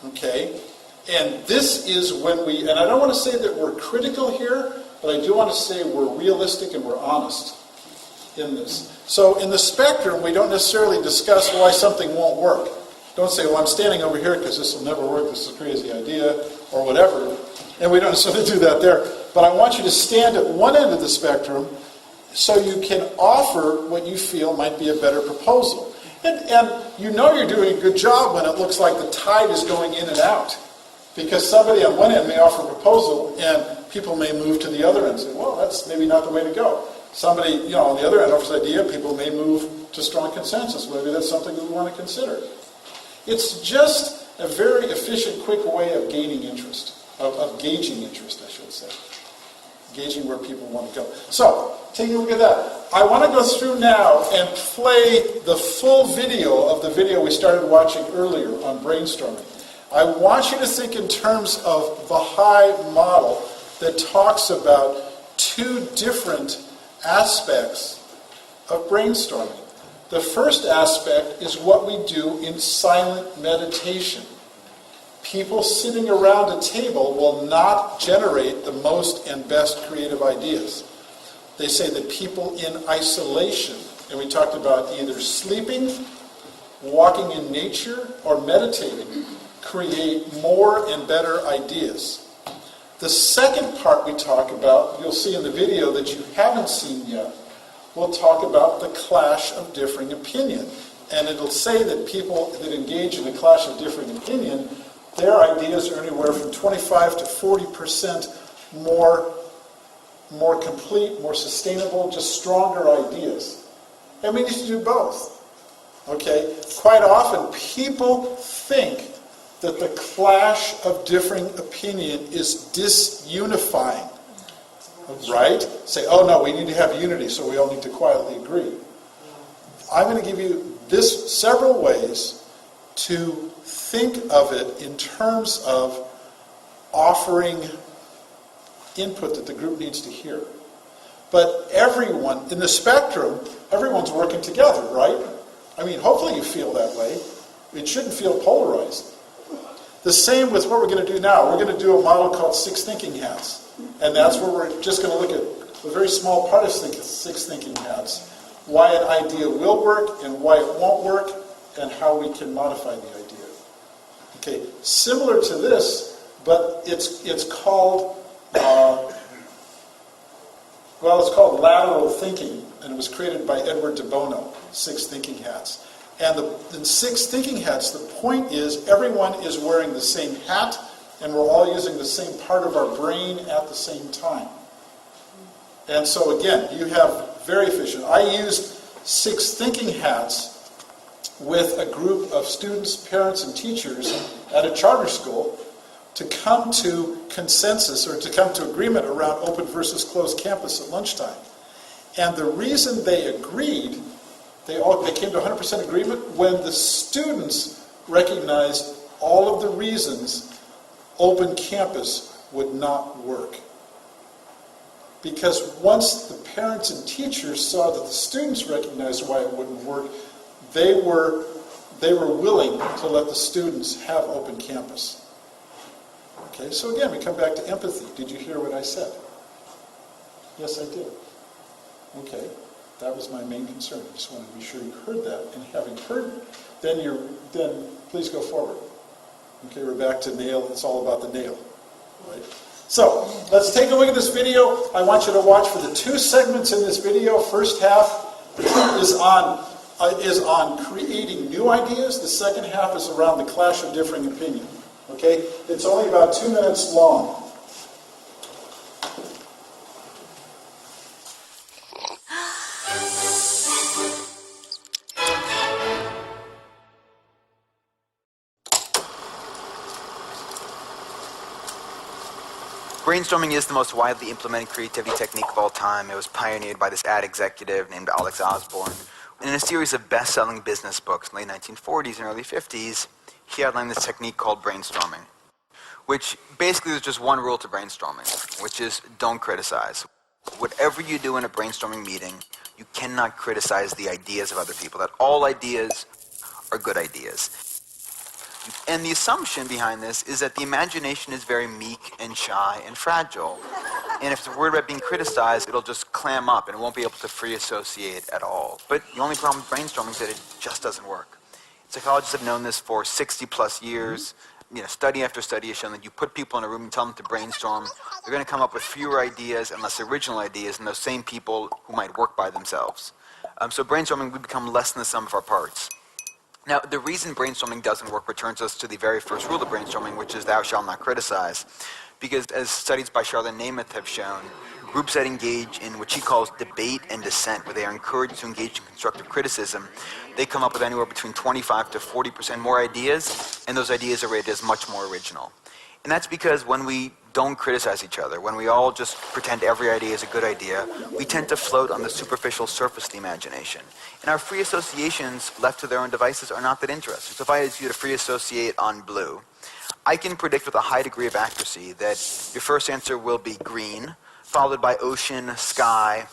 Okay? And this is when and I don't want to say that we're critical here, but I do want to say we're realistic and we're honest in this. So in the spectrum, we don't necessarily discuss why something won't work. Don't say, well, I'm standing over here because this will never work, this is a crazy idea, or whatever. And we don't necessarily do that there. But I want you to stand at one end of the spectrum so you can offer what you feel might be a better proposal. And you're doing a good job when it looks like the tide is going in and out. Because somebody on one end may offer a proposal and people may move to the other end and say, well, that's maybe not the way to go. Somebody, on the other end offers an idea, people may move to strong consensus. Maybe that's something we want to consider. It's just a very efficient, quick way of gaining interest, of gauging interest, I should say. Gauging where people want to go. So, taking a look at that. I want to go through now and play the full video of the video we started watching earlier on brainstorming. I want you to think in terms of the high model that talks about two different aspects of brainstorming. The first aspect is what we do in silent meditation. people sitting around a table will not generate the most and best creative ideas. They say that people in isolation, and we talked about either sleeping, walking in nature, or meditating, create more and better ideas. The second part we talk about, you'll see in the video that you haven't seen yet, we'll talk about the clash of differing opinion. And it'll say that people that engage in a clash of differing opinion, their ideas are anywhere from 25 to 40% more complete, more sustainable, just stronger ideas. And we need to do both. Okay? Quite often, people think that the clash of differing opinion is disunifying. Right? Say, oh no, we need to have unity, so we all need to quietly agree. I'm going to give you several ways to think of it in terms of offering input that the group needs to hear. But everyone, in the spectrum, everyone's working together, right? I mean, hopefully you feel that way. It shouldn't feel polarized. The same with what we're going to do now. We're going to do a model called Six Thinking Hats. And that's where we're just going to look at a very small part of Six Thinking Hats. Why an idea will work and why it won't work and how we can modify the idea. Okay, similar to this, but it's called, it's called lateral thinking, and it was created by Edward de Bono, Six Thinking Hats. And in Six Thinking Hats, the point is everyone is wearing the same hat, and we're all using the same part of our brain at the same time. And so again, you have very efficient. I used Six Thinking Hats with a group of students, parents, and teachers at a charter school to come to consensus or to come to agreement around open versus closed campus at lunchtime. And the reason they agreed, they came to 100% agreement when the students recognized all of the reasons open campus would not work. Because once the parents and teachers saw that the students recognized why it wouldn't work, they were willing to let the students have open campus. Okay, so again, we come back to empathy. Did you hear what I said? Yes, I did. Okay, that was my main concern. I just wanted to be sure you heard that. And having heard, then please go forward. Okay, we're back to nail. It's all about the nail. Right? So, let's take a look at this video. I want you to watch for the two segments in this video. First half is on creating new ideas. The second half is around the clash of differing opinion. Okay? It's only about 2 minutes long. Brainstorming is the most widely implemented creativity technique of all time. It was pioneered by this ad executive named Alex Osborne. In a series of best-selling business books in the late 1940s and early 50s, he outlined this technique called brainstorming, which basically there's just one rule to brainstorming, which is don't criticize. Whatever you do in a brainstorming meeting, you cannot criticize the ideas of other people, that all ideas are good ideas. And the assumption behind this is that the imagination is very meek and shy and fragile. And if it's worried about being criticized, it'll just clam up and it won't be able to free associate at all. But the only problem with brainstorming is that it just doesn't work. Psychologists have known this for 60 plus years. Study after study has shown that you put people in a room and tell them to brainstorm, they're going to come up with fewer ideas and less original ideas than those same people who might work by themselves. So brainstorming would become less than the sum of our parts. Now, the reason brainstorming doesn't work returns us to the very first rule of brainstorming, which is thou shalt not criticize. Because as studies by Charlotte Namath have shown, groups that engage in what she calls debate and dissent, where they are encouraged to engage in constructive criticism, they come up with anywhere between 25 to 40% more ideas, and those ideas are rated as much more original. And that's because when we don't criticize each other, when we all just pretend every idea is a good idea, we tend to float on the superficial surface of the imagination. And our free associations, left to their own devices, are not that interesting. So if I ask you to free associate on blue, I can predict with a high degree of accuracy that your first answer will be green, followed by ocean, sky.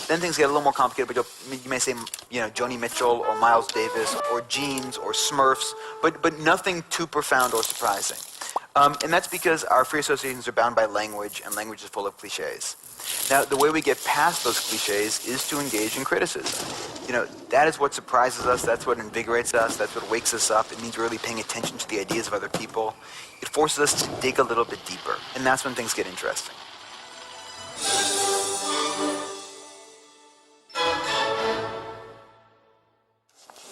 Then things get a little more complicated, but you may say, Joni Mitchell or Miles Davis or jeans or Smurfs, but nothing too profound or surprising. And that's because our free associations are bound by language, and language is full of cliches. Now, the way we get past those cliches is to engage in criticism. That is what surprises us, that's what invigorates us, that's what wakes us up. It means we're really paying attention to the ideas of other people. It forces us to dig a little bit deeper, and that's when things get interesting.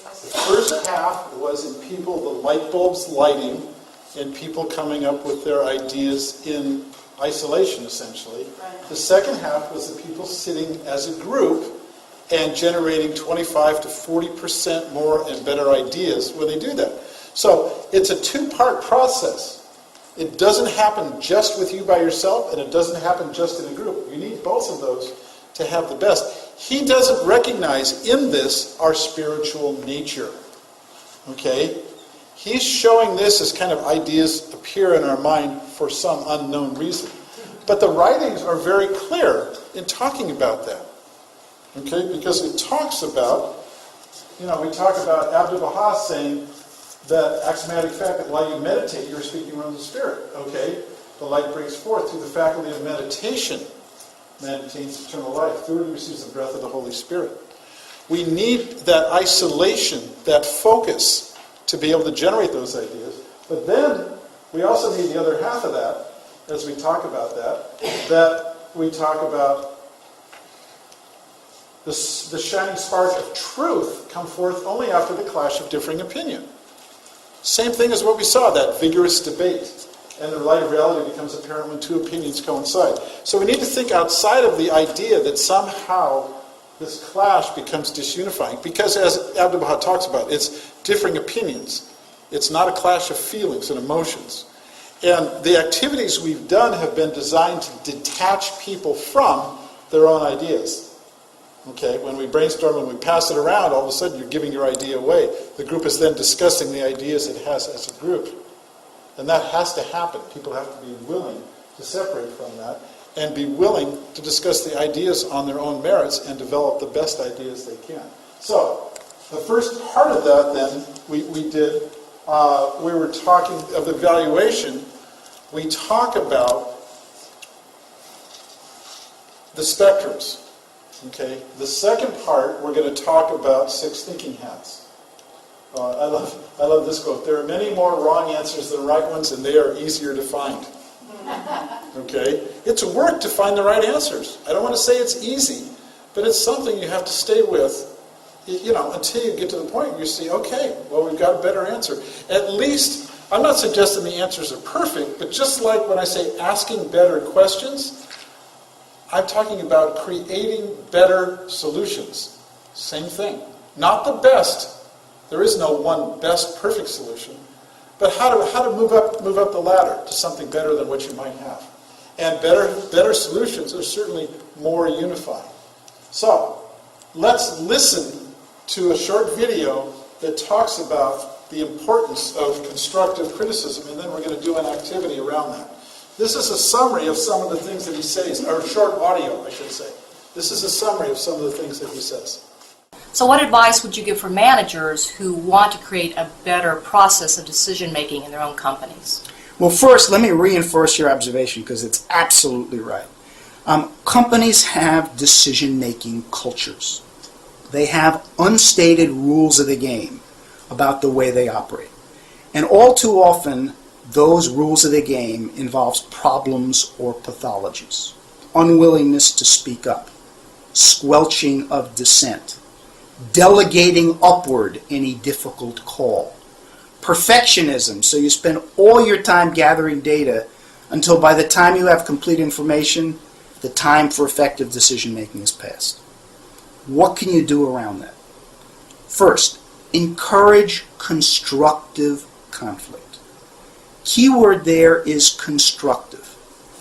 The first half was in people, the light bulbs lighting, and people coming up with their ideas in isolation, essentially. Right. The second half was the people sitting as a group and generating 25 to 40% more and better ideas when they do that. So it's a two-part process. It doesn't happen just with you by yourself, and it doesn't happen just in a group. You need both of those to have the best. He doesn't recognize in this our spiritual nature. Okay? He's showing this as kind of ideas appear in our mind for some unknown reason. But the writings are very clear in talking about that. Okay? Because it talks about, we talk about Abdu'l-Baha saying that axiomatic fact that while you meditate, you're speaking from the Spirit. Okay? The light breaks forth through the faculty of meditation. Man attains eternal life. Through it he receives the breath of the Holy Spirit. We need that isolation, that focus, to be able to generate those ideas. But then we also need the other half of that, as we talk about that we talk about the shining spark of truth come forth only after the clash of differing opinion. Same thing as what we saw, that vigorous debate. And the light of reality becomes apparent when two opinions coincide. So we need to think outside of the idea that somehow this clash becomes disunifying. Because as Abdu'l-Baha talks about, it's differing opinions. It's not a clash of feelings and emotions. And the activities we've done have been designed to detach people from their own ideas. Okay, when we brainstorm and we pass it around, all of a sudden you're giving your idea away. The group is then discussing the ideas it has as a group. And that has to happen. People have to be willing to separate from that and be willing to discuss the ideas on their own merits and develop the best ideas they can. So, the first part of that then, we did, we were talking of evaluation. We talk about the spectrums. Okay? The second part, we're going to talk about 6 thinking hats. I love this quote. There are many more wrong answers than right ones, and they are easier to find. Okay? It's work to find the right answers. I don't want to say it's easy, but it's something you have to stay with, until you get to the point where you see, okay, well, we've got a better answer. At least, I'm not suggesting the answers are perfect, but just like when I say asking better questions, I'm talking about creating better solutions. Same thing. Not the best. There is no one best perfect solution, but how to move up the ladder to something better than what you might have. And better solutions are certainly more unifying. So, let's listen to a short video that talks about the importance of constructive criticism, and then we're going to do an activity around that. This is a summary of some of the things that he says, or short audio, I should say. This is a summary of some of the things that he says. So what advice would you give for managers who want to create a better process of decision-making in their own companies? Well, first, let me reinforce your observation because it's absolutely right. Companies have decision-making cultures. They have unstated rules of the game about the way they operate. And all too often, those rules of the game involves problems or pathologies. Unwillingness to speak up, squelching of dissent, delegating upward any difficult call. Perfectionism, so you spend all your time gathering data until by the time you have complete information, the time for effective decision-making is past. What can you do around that? First, encourage constructive conflict. Keyword there is constructive.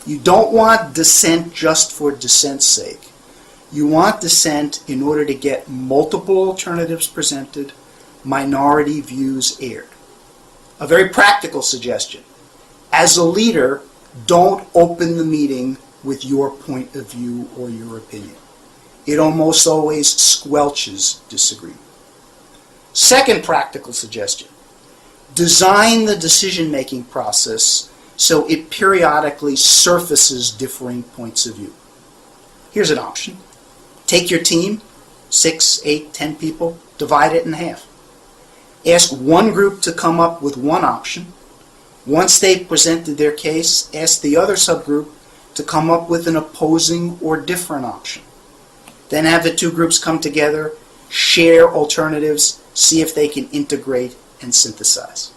You don't want dissent just for dissent's sake. You want dissent in order to get multiple alternatives presented, minority views aired. A very practical suggestion. As a leader, don't open the meeting with your point of view or your opinion. It almost always squelches disagreement. Second practical suggestion. Design the decision-making process so it periodically surfaces differing points of view. Here's an option. Take your team, 6, 8, 10 people, divide it in half. Ask one group to come up with one option. Once they've presented their case, ask the other subgroup to come up with an opposing or different option. Then have the two groups come together, share alternatives, see if they can integrate and synthesize.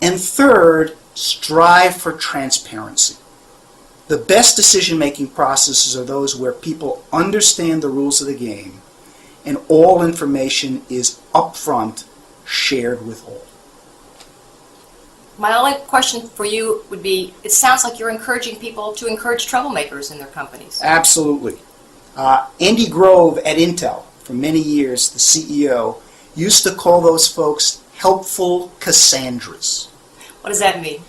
And third, strive for transparency. The best decision-making processes are those where people understand the rules of the game and all information is upfront, shared with all. My only question for you would be, it sounds like you're encouraging people to encourage troublemakers in their companies. Absolutely. Andy Grove at Intel, for many years, the CEO, used to call those folks helpful Cassandras. What does that mean?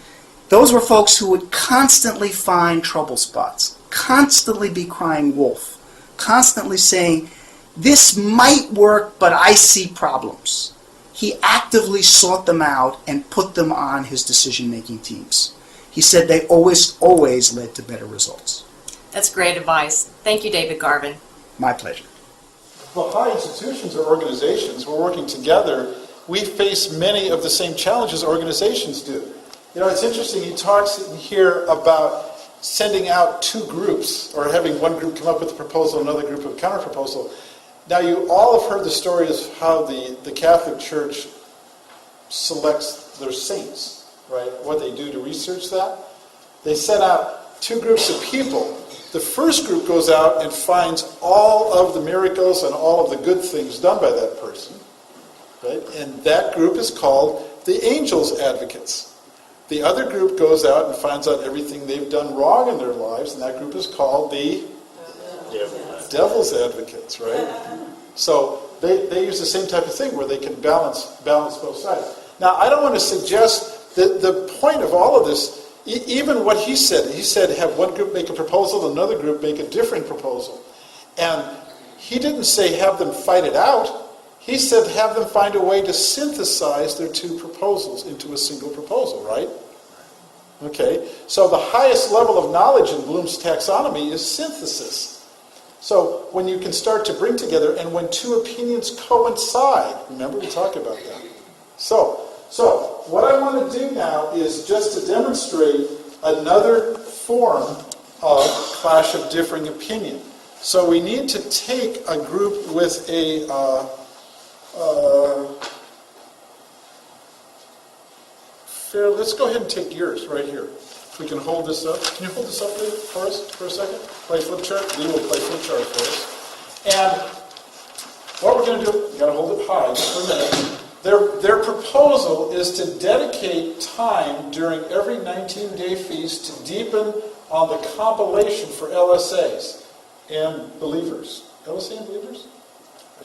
Those were folks who would constantly find trouble spots, constantly be crying wolf, constantly saying, this might work, but I see problems. He actively sought them out and put them on his decision-making teams. He said they always led to better results. That's great advice. Thank you, David Garvin. My pleasure. Well, high institutions or organizations, we're working together. We face many of the same challenges organizations do. You know, it's interesting, he talks here about sending out two groups, or having one group come up with a proposal, another group with a counter-proposal. Now, you all have heard the story of how the Catholic Church selects their saints, right? What they do to research that. They send out two groups of people. The first group goes out and finds all of the miracles and all of the good things done by that person, right? And that group is called the Angels Advocates. The other group goes out and finds out everything they've done wrong in their lives, and that group is called the Devil's Advocates, right? So they use the same type of thing where they can balance both sides. Now, I don't want to suggest that the point of all of this, even what he said have one group make a proposal, another group make a different proposal. And he didn't say have them fight it out. He said have them find a way to synthesize their two proposals into a single proposal, right? Okay, so the highest level of knowledge in Bloom's taxonomy is synthesis. So when you can start to bring together, and when two opinions coincide, remember we talked about that. So what I want to do now is just to demonstrate another form of clash of differing opinion. So we need to take a group with a let's go ahead and take yours right here. If we can hold this up. Can you hold this up for us for a second? Play flip chart. Lee will play flip chart for us. And what we're going to do, you got to hold it high just for a minute. Their proposal is to dedicate time during every 19-day feast to deepen on the compilation for LSAs and believers. LSA and believers?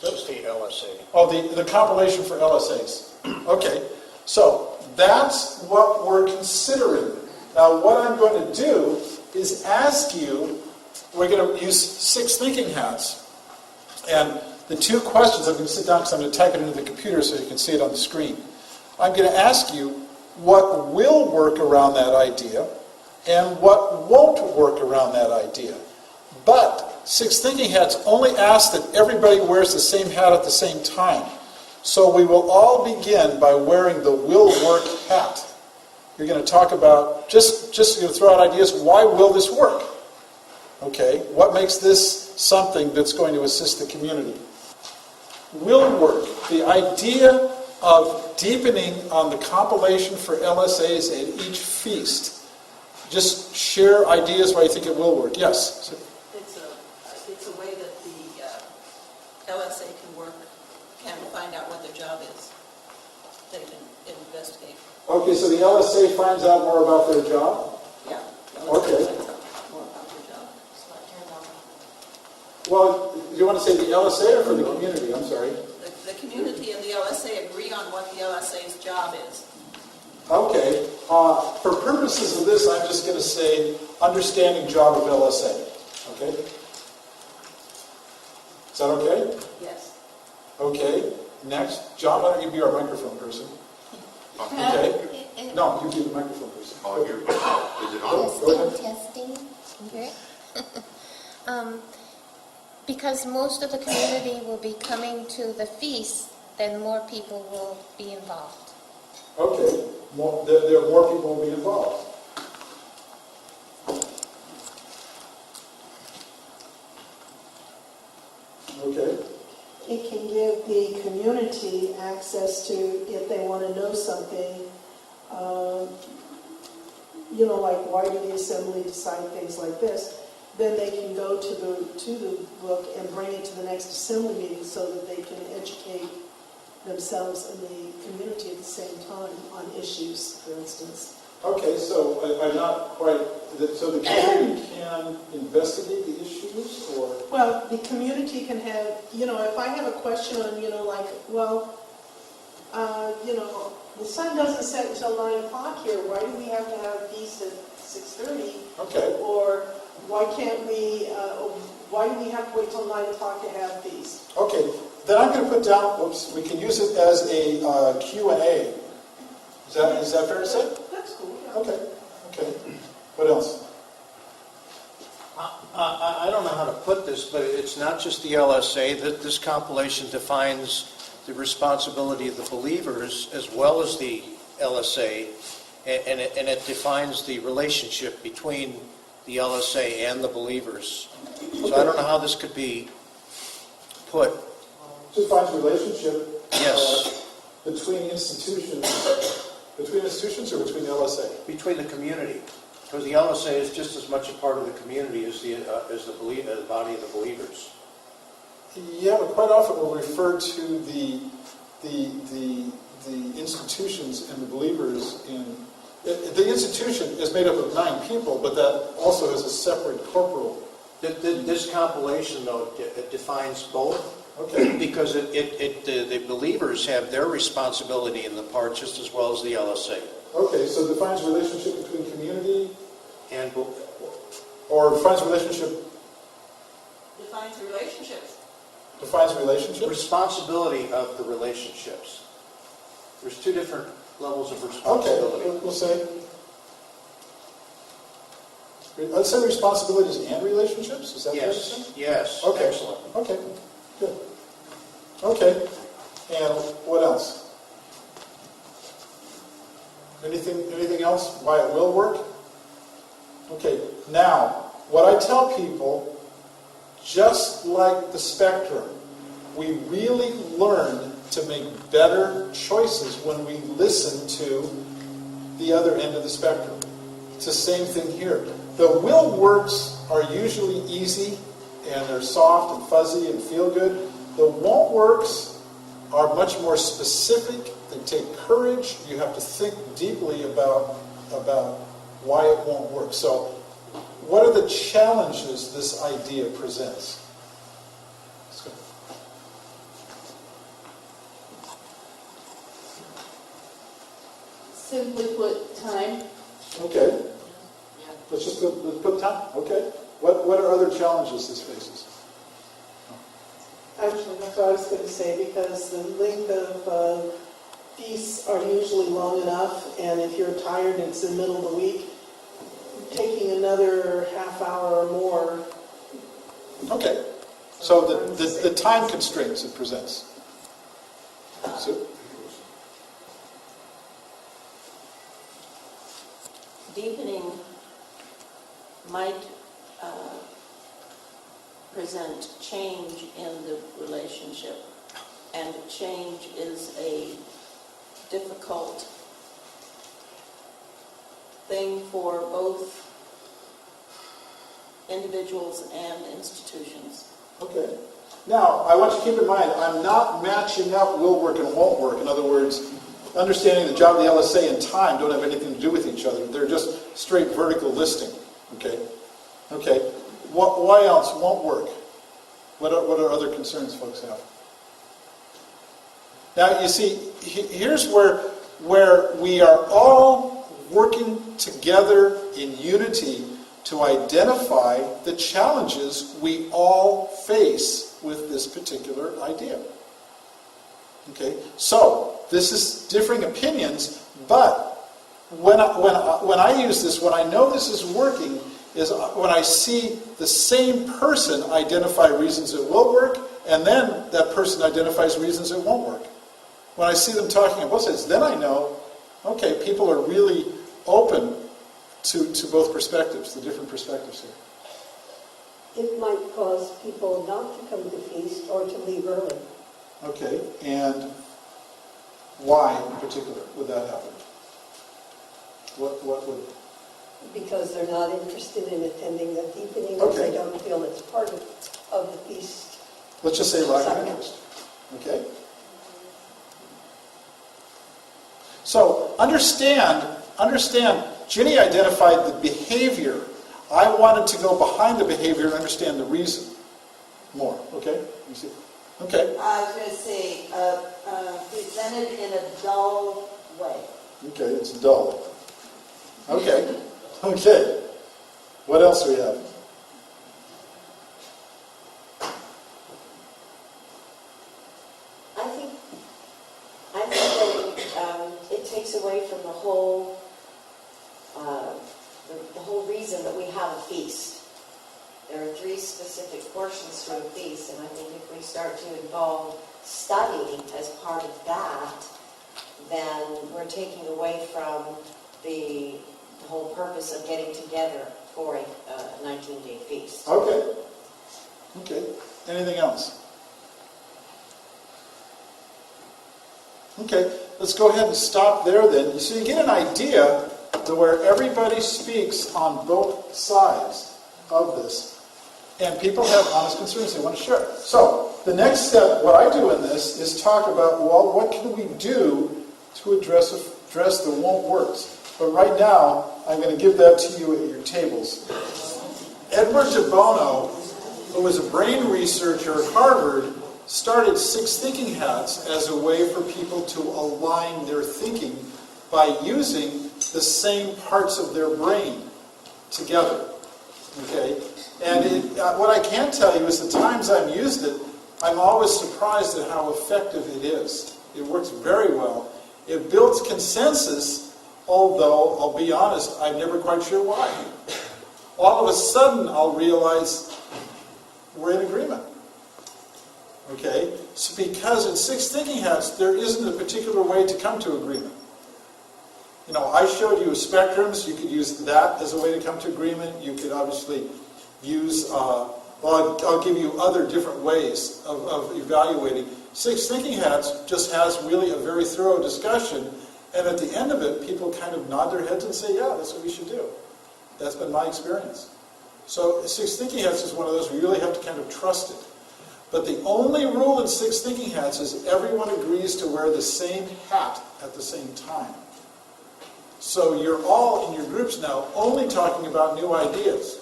That's the LSA. Oh, the compilation for LSAs. Okay, so that's what we're considering. Now, what I'm going to do is ask you, we're going to use 6 thinking hats. And the 2 questions, I'm going to sit down because I'm going to type it into the computer so you can see it on the screen. I'm going to ask you what will work around that idea and what won't work around that idea. But 6 thinking hats only ask that everybody wears the same hat at the same time. So we will all begin by wearing the will work hat. You're going to talk about, just going to throw out ideas, why will this work? Okay, what makes this something that's going to assist the community? Will work, the idea of deepening on the compilation for LSAs at each feast. Just share ideas why you think it will work. Yes? It's a way that the LSA can find out what their job is. They can investigate. Okay, so the LSA finds out more about their job? Yeah. Okay. More about their job. Well, do you want to say the LSA or for the community? I'm sorry. The community and the LSA agree on what the LSA's job is. Okay. For purposes of this, I'm just going to say understanding job of LSA. Okay? Is that okay? Yes. Okay. Next. John, why don't you be our microphone person? Okay. No, you be the microphone person. Oh, is it on? Testing, can you hear it? Because most of the community will be coming to the feast, then more people will be involved. Okay, there are more people will be involved. Okay. It can give the community access to, if they want to know something, like why do the assembly decide things like this, then they can go to the book and bring it to the next assembly meeting so that they can educate themselves and the community at the same time on issues, for instance. Okay, so I'm not quite, so the community can investigate the issues, or? Well, the community can have, if I have a question on, the sun doesn't set until 9 o'clock here, why do we have to have feast at 6:30? Okay. Or why can't we, why do we have to wait till 9 o'clock to have feast? Okay, then I'm going to put down, we can use it as a Q&A. Is that fair to say? That's cool. Yeah. Okay. What else? I don't know how to put this, but it's not just the LSA. That this compilation defines the responsibility of the believers as well as the LSA, and it defines the relationship between the LSA and the believers. So I don't know how this could be put. It defines relationship. Yes. Between institutions or between the LSA? Between the community. Because the LSA is just as much a part of the community as the body of the believers. Yeah, but quite often we'll refer to the institutions and the believers in... The institution is made up of 9 people, but that also has a separate corporal. This compilation, though, it defines both. Okay. Because the believers have their responsibility in the part just as well as the LSA. Okay, so it defines relationship between community and... Or defines relationship... Defines relationships. Defines relationships? Responsibility of the relationships. There's 2 different levels of responsibility. Okay, we'll say... Let's say responsibilities and relationships? Is that fair to say? Yes. Okay. Excellent. Okay. Good. Okay. And what else? Anything else? Why it will work? Okay. Now, what I tell people, just like the spectrum, we really learn to make better choices when we listen to the other end of the spectrum. It's the same thing here. The will works are usually easy and they're soft and fuzzy and feel good. The won't works are much more specific. They take courage. You have to think deeply about why it won't work. So, what are the challenges this idea presents? Let's go. Simply put, time. Okay. Let's put time. Okay. What are other challenges this faces? Actually, that's what I was going to say, because the length of feasts are usually long enough, and if you're tired and it's in the middle of the week, taking another half hour or more. Okay. So the time constraints it presents. So, Deepening might present change in the relationship, and change is a difficult thing for both individuals and institutions. okay. Now, I want you to keep in mind, I'm not matching up will work and won't work. In other words, understanding the job of the LSA and time don't have anything to do with each other. They're just straight vertical listing. Okay? Okay. Why else won't work? What are other concerns folks have? Now, you see, here's where we are all working together in unity to identify the challenges we all face with this particular idea. Okay? So, this is differing opinions, but when I use this, when I know this is working, is when I see the same person identify reasons it will work, and then that person identifies reasons it won't work. When I see them talking on both sides, then I know, okay, people are really open to both perspectives, the different perspectives here. It might cause people not to come to feast or to leave early. Okay, and why in particular would that happen? What would... Because they're not interested in attending the deepening, or Okay. they don't feel it's part of the feast. Let's just say lack of interest. Okay? So understand, Ginny identified the behavior. I wanted to go behind the behavior and understand the reason more. Okay? You see? Okay. I was going to say, presented in a dull way. Okay, it's dull. Okay. Okay. What else do we have? I think that it takes away from the whole reason that we have a feast. There are 3 specific portions to a feast, and I think if we start to involve study as part of that, then we're taking away from the whole purpose of getting together for a 19-day feast. Okay. Okay. Anything else? Okay, let's go ahead and stop there then. So you get an idea to where everybody speaks on both sides of this. And people have honest concerns they want to share. So the next step, what I do in this, is talk about, well, what can we do to address the won't works. But right now, I'm going to give that to you at your tables. Edward de Bono, who was a brain researcher at Harvard, started 6 thinking hats as a way for people to align their thinking by using the same parts of their brain together. Okay? And what I can tell you is the times I've used it, I'm always surprised at how effective it is. It works very well. It builds consensus, although, I'll be honest, I'm never quite sure why. All of a sudden, I'll realize we're in agreement. Okay? So because in 6 thinking hats, there isn't a particular way to come to agreement. You know, I showed you spectrums. You could use that as a way to come to agreement. You could obviously use, I'll give you other different ways of evaluating. 6 thinking hats just has really a very thorough discussion, and at the end of it, people kind of nod their heads and say, yeah, that's what we should do. That's been my experience. So 6 thinking hats is one of those where you really have to kind of trust it. But the only rule in 6 thinking hats is everyone agrees to wear the same hat at the same time. So you're all in your groups now only talking about new ideas.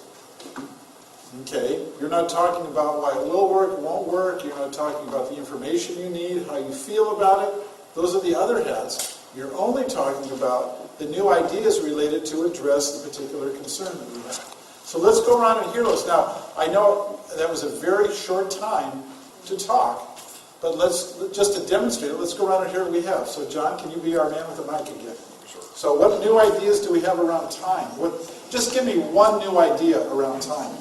Okay? You're not talking about why it will work, won't work. You're not talking about the information you need, how you feel about it. Those are the other hats. You're only talking about the new ideas related to address the particular concern that we have. So let's go around and hear those. Now, I know that was a very short time to talk, but let's, just to demonstrate it, let's go around and hear what we have. So John, can you be our man with the mic again? Sure. So what new ideas do we have around time? Just give me one new idea around time.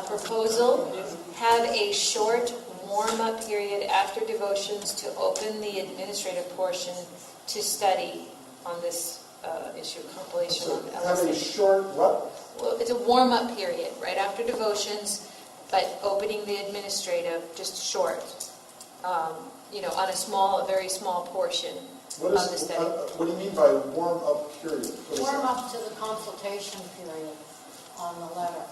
Proposal, have a short warm-up period after devotions to open the administrative portion to study on this issue, compilation So on have a LSA. short what? Well, it's a warm-up period, right after devotions, but opening the administrative, just short, you know, on a very small portion of the study. What do you mean by warm-up period? What is Warm that? up to the consultation period on the letter.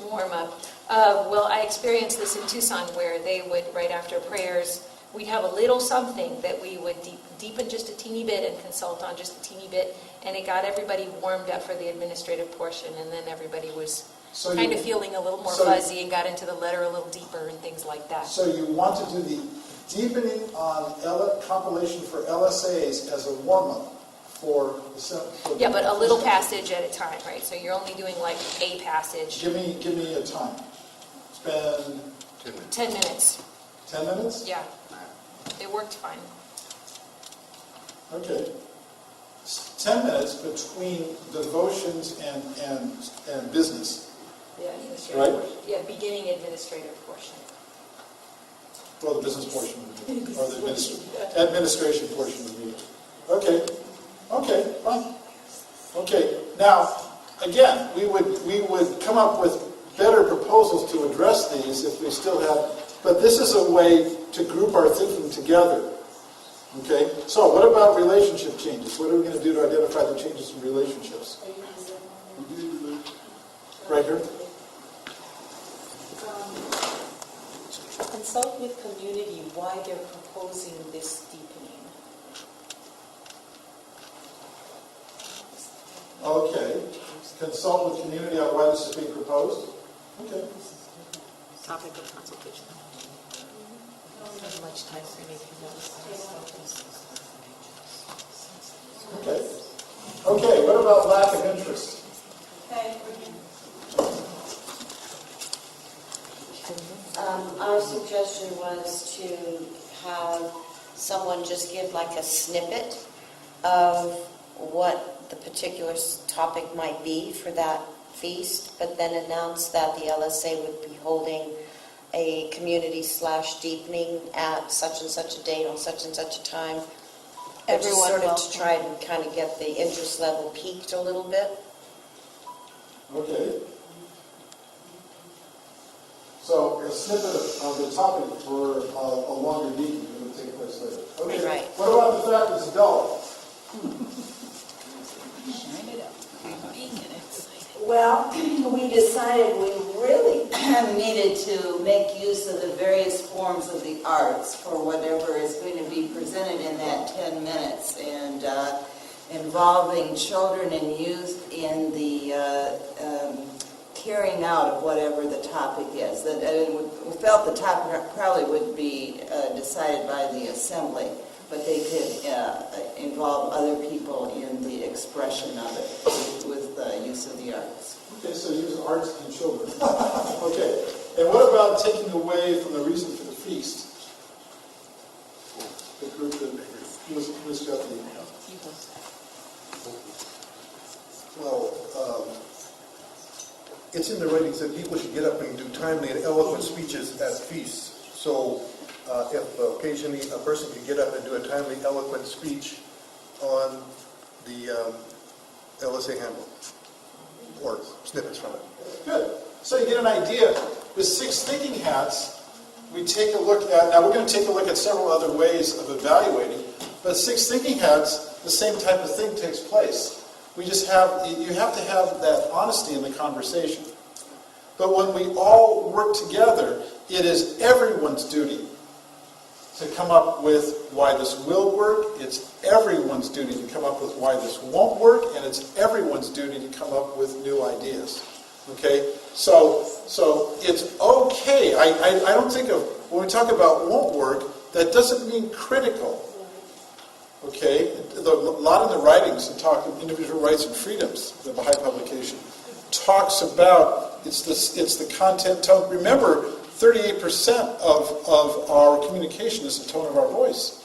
Warm up. Well, I experienced this in Tucson where they would, right after prayers, we'd have a little something that we would deepen just a teeny bit and consult on just a teeny bit, and it got everybody warmed up for the administrative portion, and then everybody was kind of feeling a little more fuzzy and got into the letter a little deeper and things like that. So you want to do the deepening on compilation for LSAs as a warm-up for the Yeah, but a little passage at a time, right? So you're only doing like a passage. Give me a time. Spend 10 minutes. 10 minutes? Yeah. It worked fine. Okay. 10 minutes between devotions and business. Yeah, administrative Right? portion. Yeah, beginning administrative portion. Well, the business portion of the meeting, or the administration portion of the meeting. Okay, okay, fine. Okay, now, again, we would come up with better proposals to address these if we still had, but this is a way to group our thinking together. Okay, so what about relationship changes? What are we going to do to identify the changes in relationships? Right here? Consult with community why they're proposing this deepening. Okay, consult with community on why this is being proposed? Okay. Topic of consultation. Not much time for anything else. Okay. Okay, what about lack of interest? Our suggestion was to have someone just give like a snippet of what the particular topic might be for that feast, but then announce that the LSA would be holding a community/deepening at such and such a date on such and such a time. Everyone Sort of welcome. to try and kind of get the interest level peaked a little bit. Okay. So a snippet of the topic for a longer meeting that will take place later. Okay. Right. What about the fact it's dull? Well, we decided we really needed to make use of the various forms of the arts for whatever is going to be presented in that 10 minutes, and involving children and youth in the carrying out of whatever the topic is. We felt the topic probably would be decided by the assembly, but they could involve other people in the expression of it with the use of the arts. Okay, so use arts and children. Okay. And what about taking away from the reason for the feast? The group that who's got the... Well, it's in the writings that people should get up and do timely and eloquent speeches at feasts. So if occasionally a person could get up and do a timely, eloquent speech on the LSA handbook, or snippets from it. Good. So you get an idea. With 6 thinking hats, we take a look at, now we're going to take a look at several other ways of evaluating, but 6 thinking hats, the same type of thing takes place. We just have, you have to have that honesty in the conversation. But when we all work together, it is everyone's duty to come up with why this will work. It's everyone's duty to come up with why this won't work, and it's everyone's duty to come up with new ideas. Okay? So it's okay. I don't think of, when we talk about won't work, that doesn't mean critical. Okay? A lot of the writings that talk of individual rights and freedoms, the Baha'i publication, talks about, it's the content tone. Remember, 38% of our communication is the tone of our voice.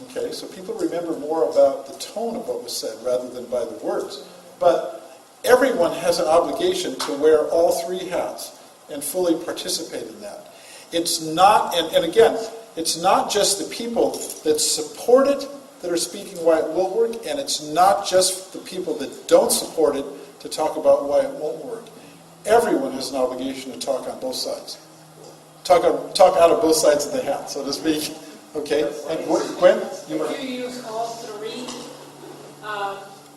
Okay, so people remember more about the tone of what was said rather than by the words. But everyone has an obligation to wear all 3 hats and fully participate in that. It's not, and again, it's not just the people that support it that are speaking why it will work, and it's not just the people that don't support it to talk about why it won't work. Everyone has an obligation to talk on both sides. Talk out of both sides of the hat, so to speak. Okay? And Gwen? Do you use all 3,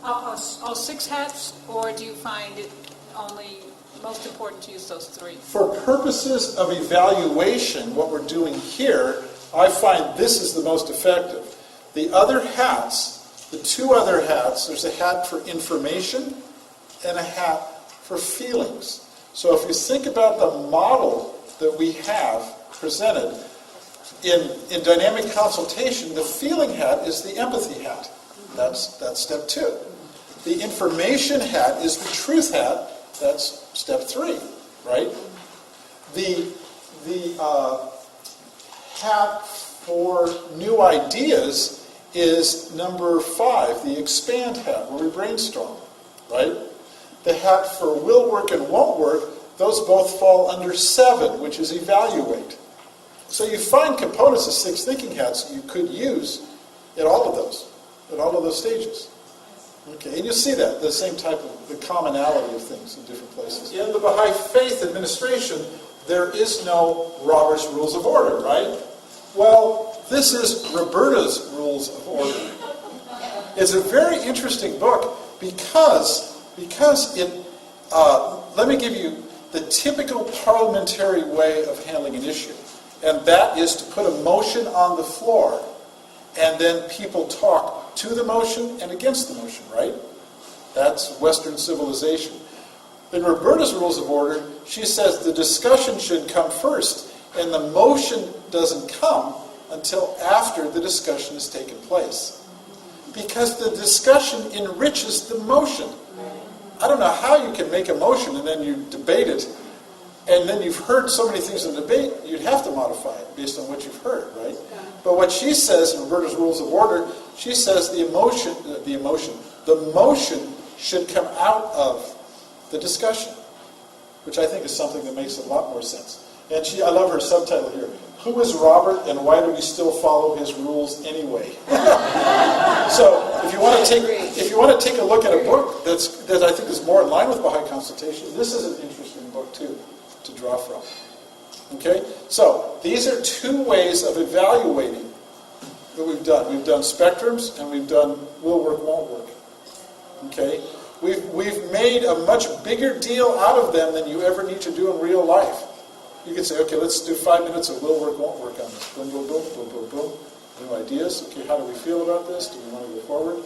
all 6 hats, or do you find it only most important to use those 3? For purposes of evaluation, what we're doing here, I find this is the most effective. The other hats, the 2 other hats, there's a hat for information and a hat for feelings. So if you think about the model that we have presented, in dynamic consultation, the feeling hat is the empathy hat. That's step 2. The information hat is the truth hat. That's step 3, right? The hat for new ideas is number 5, the expand hat, where we brainstorm, right? The hat for will work and won't work, those both fall under 7, which is evaluate. So you find components of 6 thinking hats you could use at all of those stages. Okay, and you see that, the same type of, the commonality of things in different places. In the Baha'i Faith administration, there is no Robert's Rules of Order, right? Well, this is Roberta's Rules of Order. It's a very interesting book because it, let me give you the typical parliamentary way of handling an issue. And that is to put a motion on the floor, and then people talk to the motion and against the motion, right? That's Western civilization. In Roberta's Rules of Order, she says the discussion should come first, and the motion doesn't come until after the discussion has taken place. Because the discussion enriches the motion. I don't know how you can make a motion and then you debate it, and then you've heard so many things in the debate, you'd have to modify it based on what you've heard, right? But what she says in Roberta's Rules of Order, she says the motion should come out of the discussion, which I think is something that makes a lot more sense. And I love her subtitle here. Who is Robert, and why do we still follow his rules anyway? So, if you want to take a look at a book that I think is more in line with Baha'i consultation, this is an interesting book too to draw from. Okay, so these are 2 ways of evaluating that we've done. We've done spectrums, and we've done will work, won't work. Okay, we've made a much bigger deal out of them than you ever need to do in real life. You can say, okay, let's do 5 minutes of will work, won't work on this. Boom, boom, boom, boom, boom, boom. New ideas. Okay, how do we feel about this? Do we want to go forward?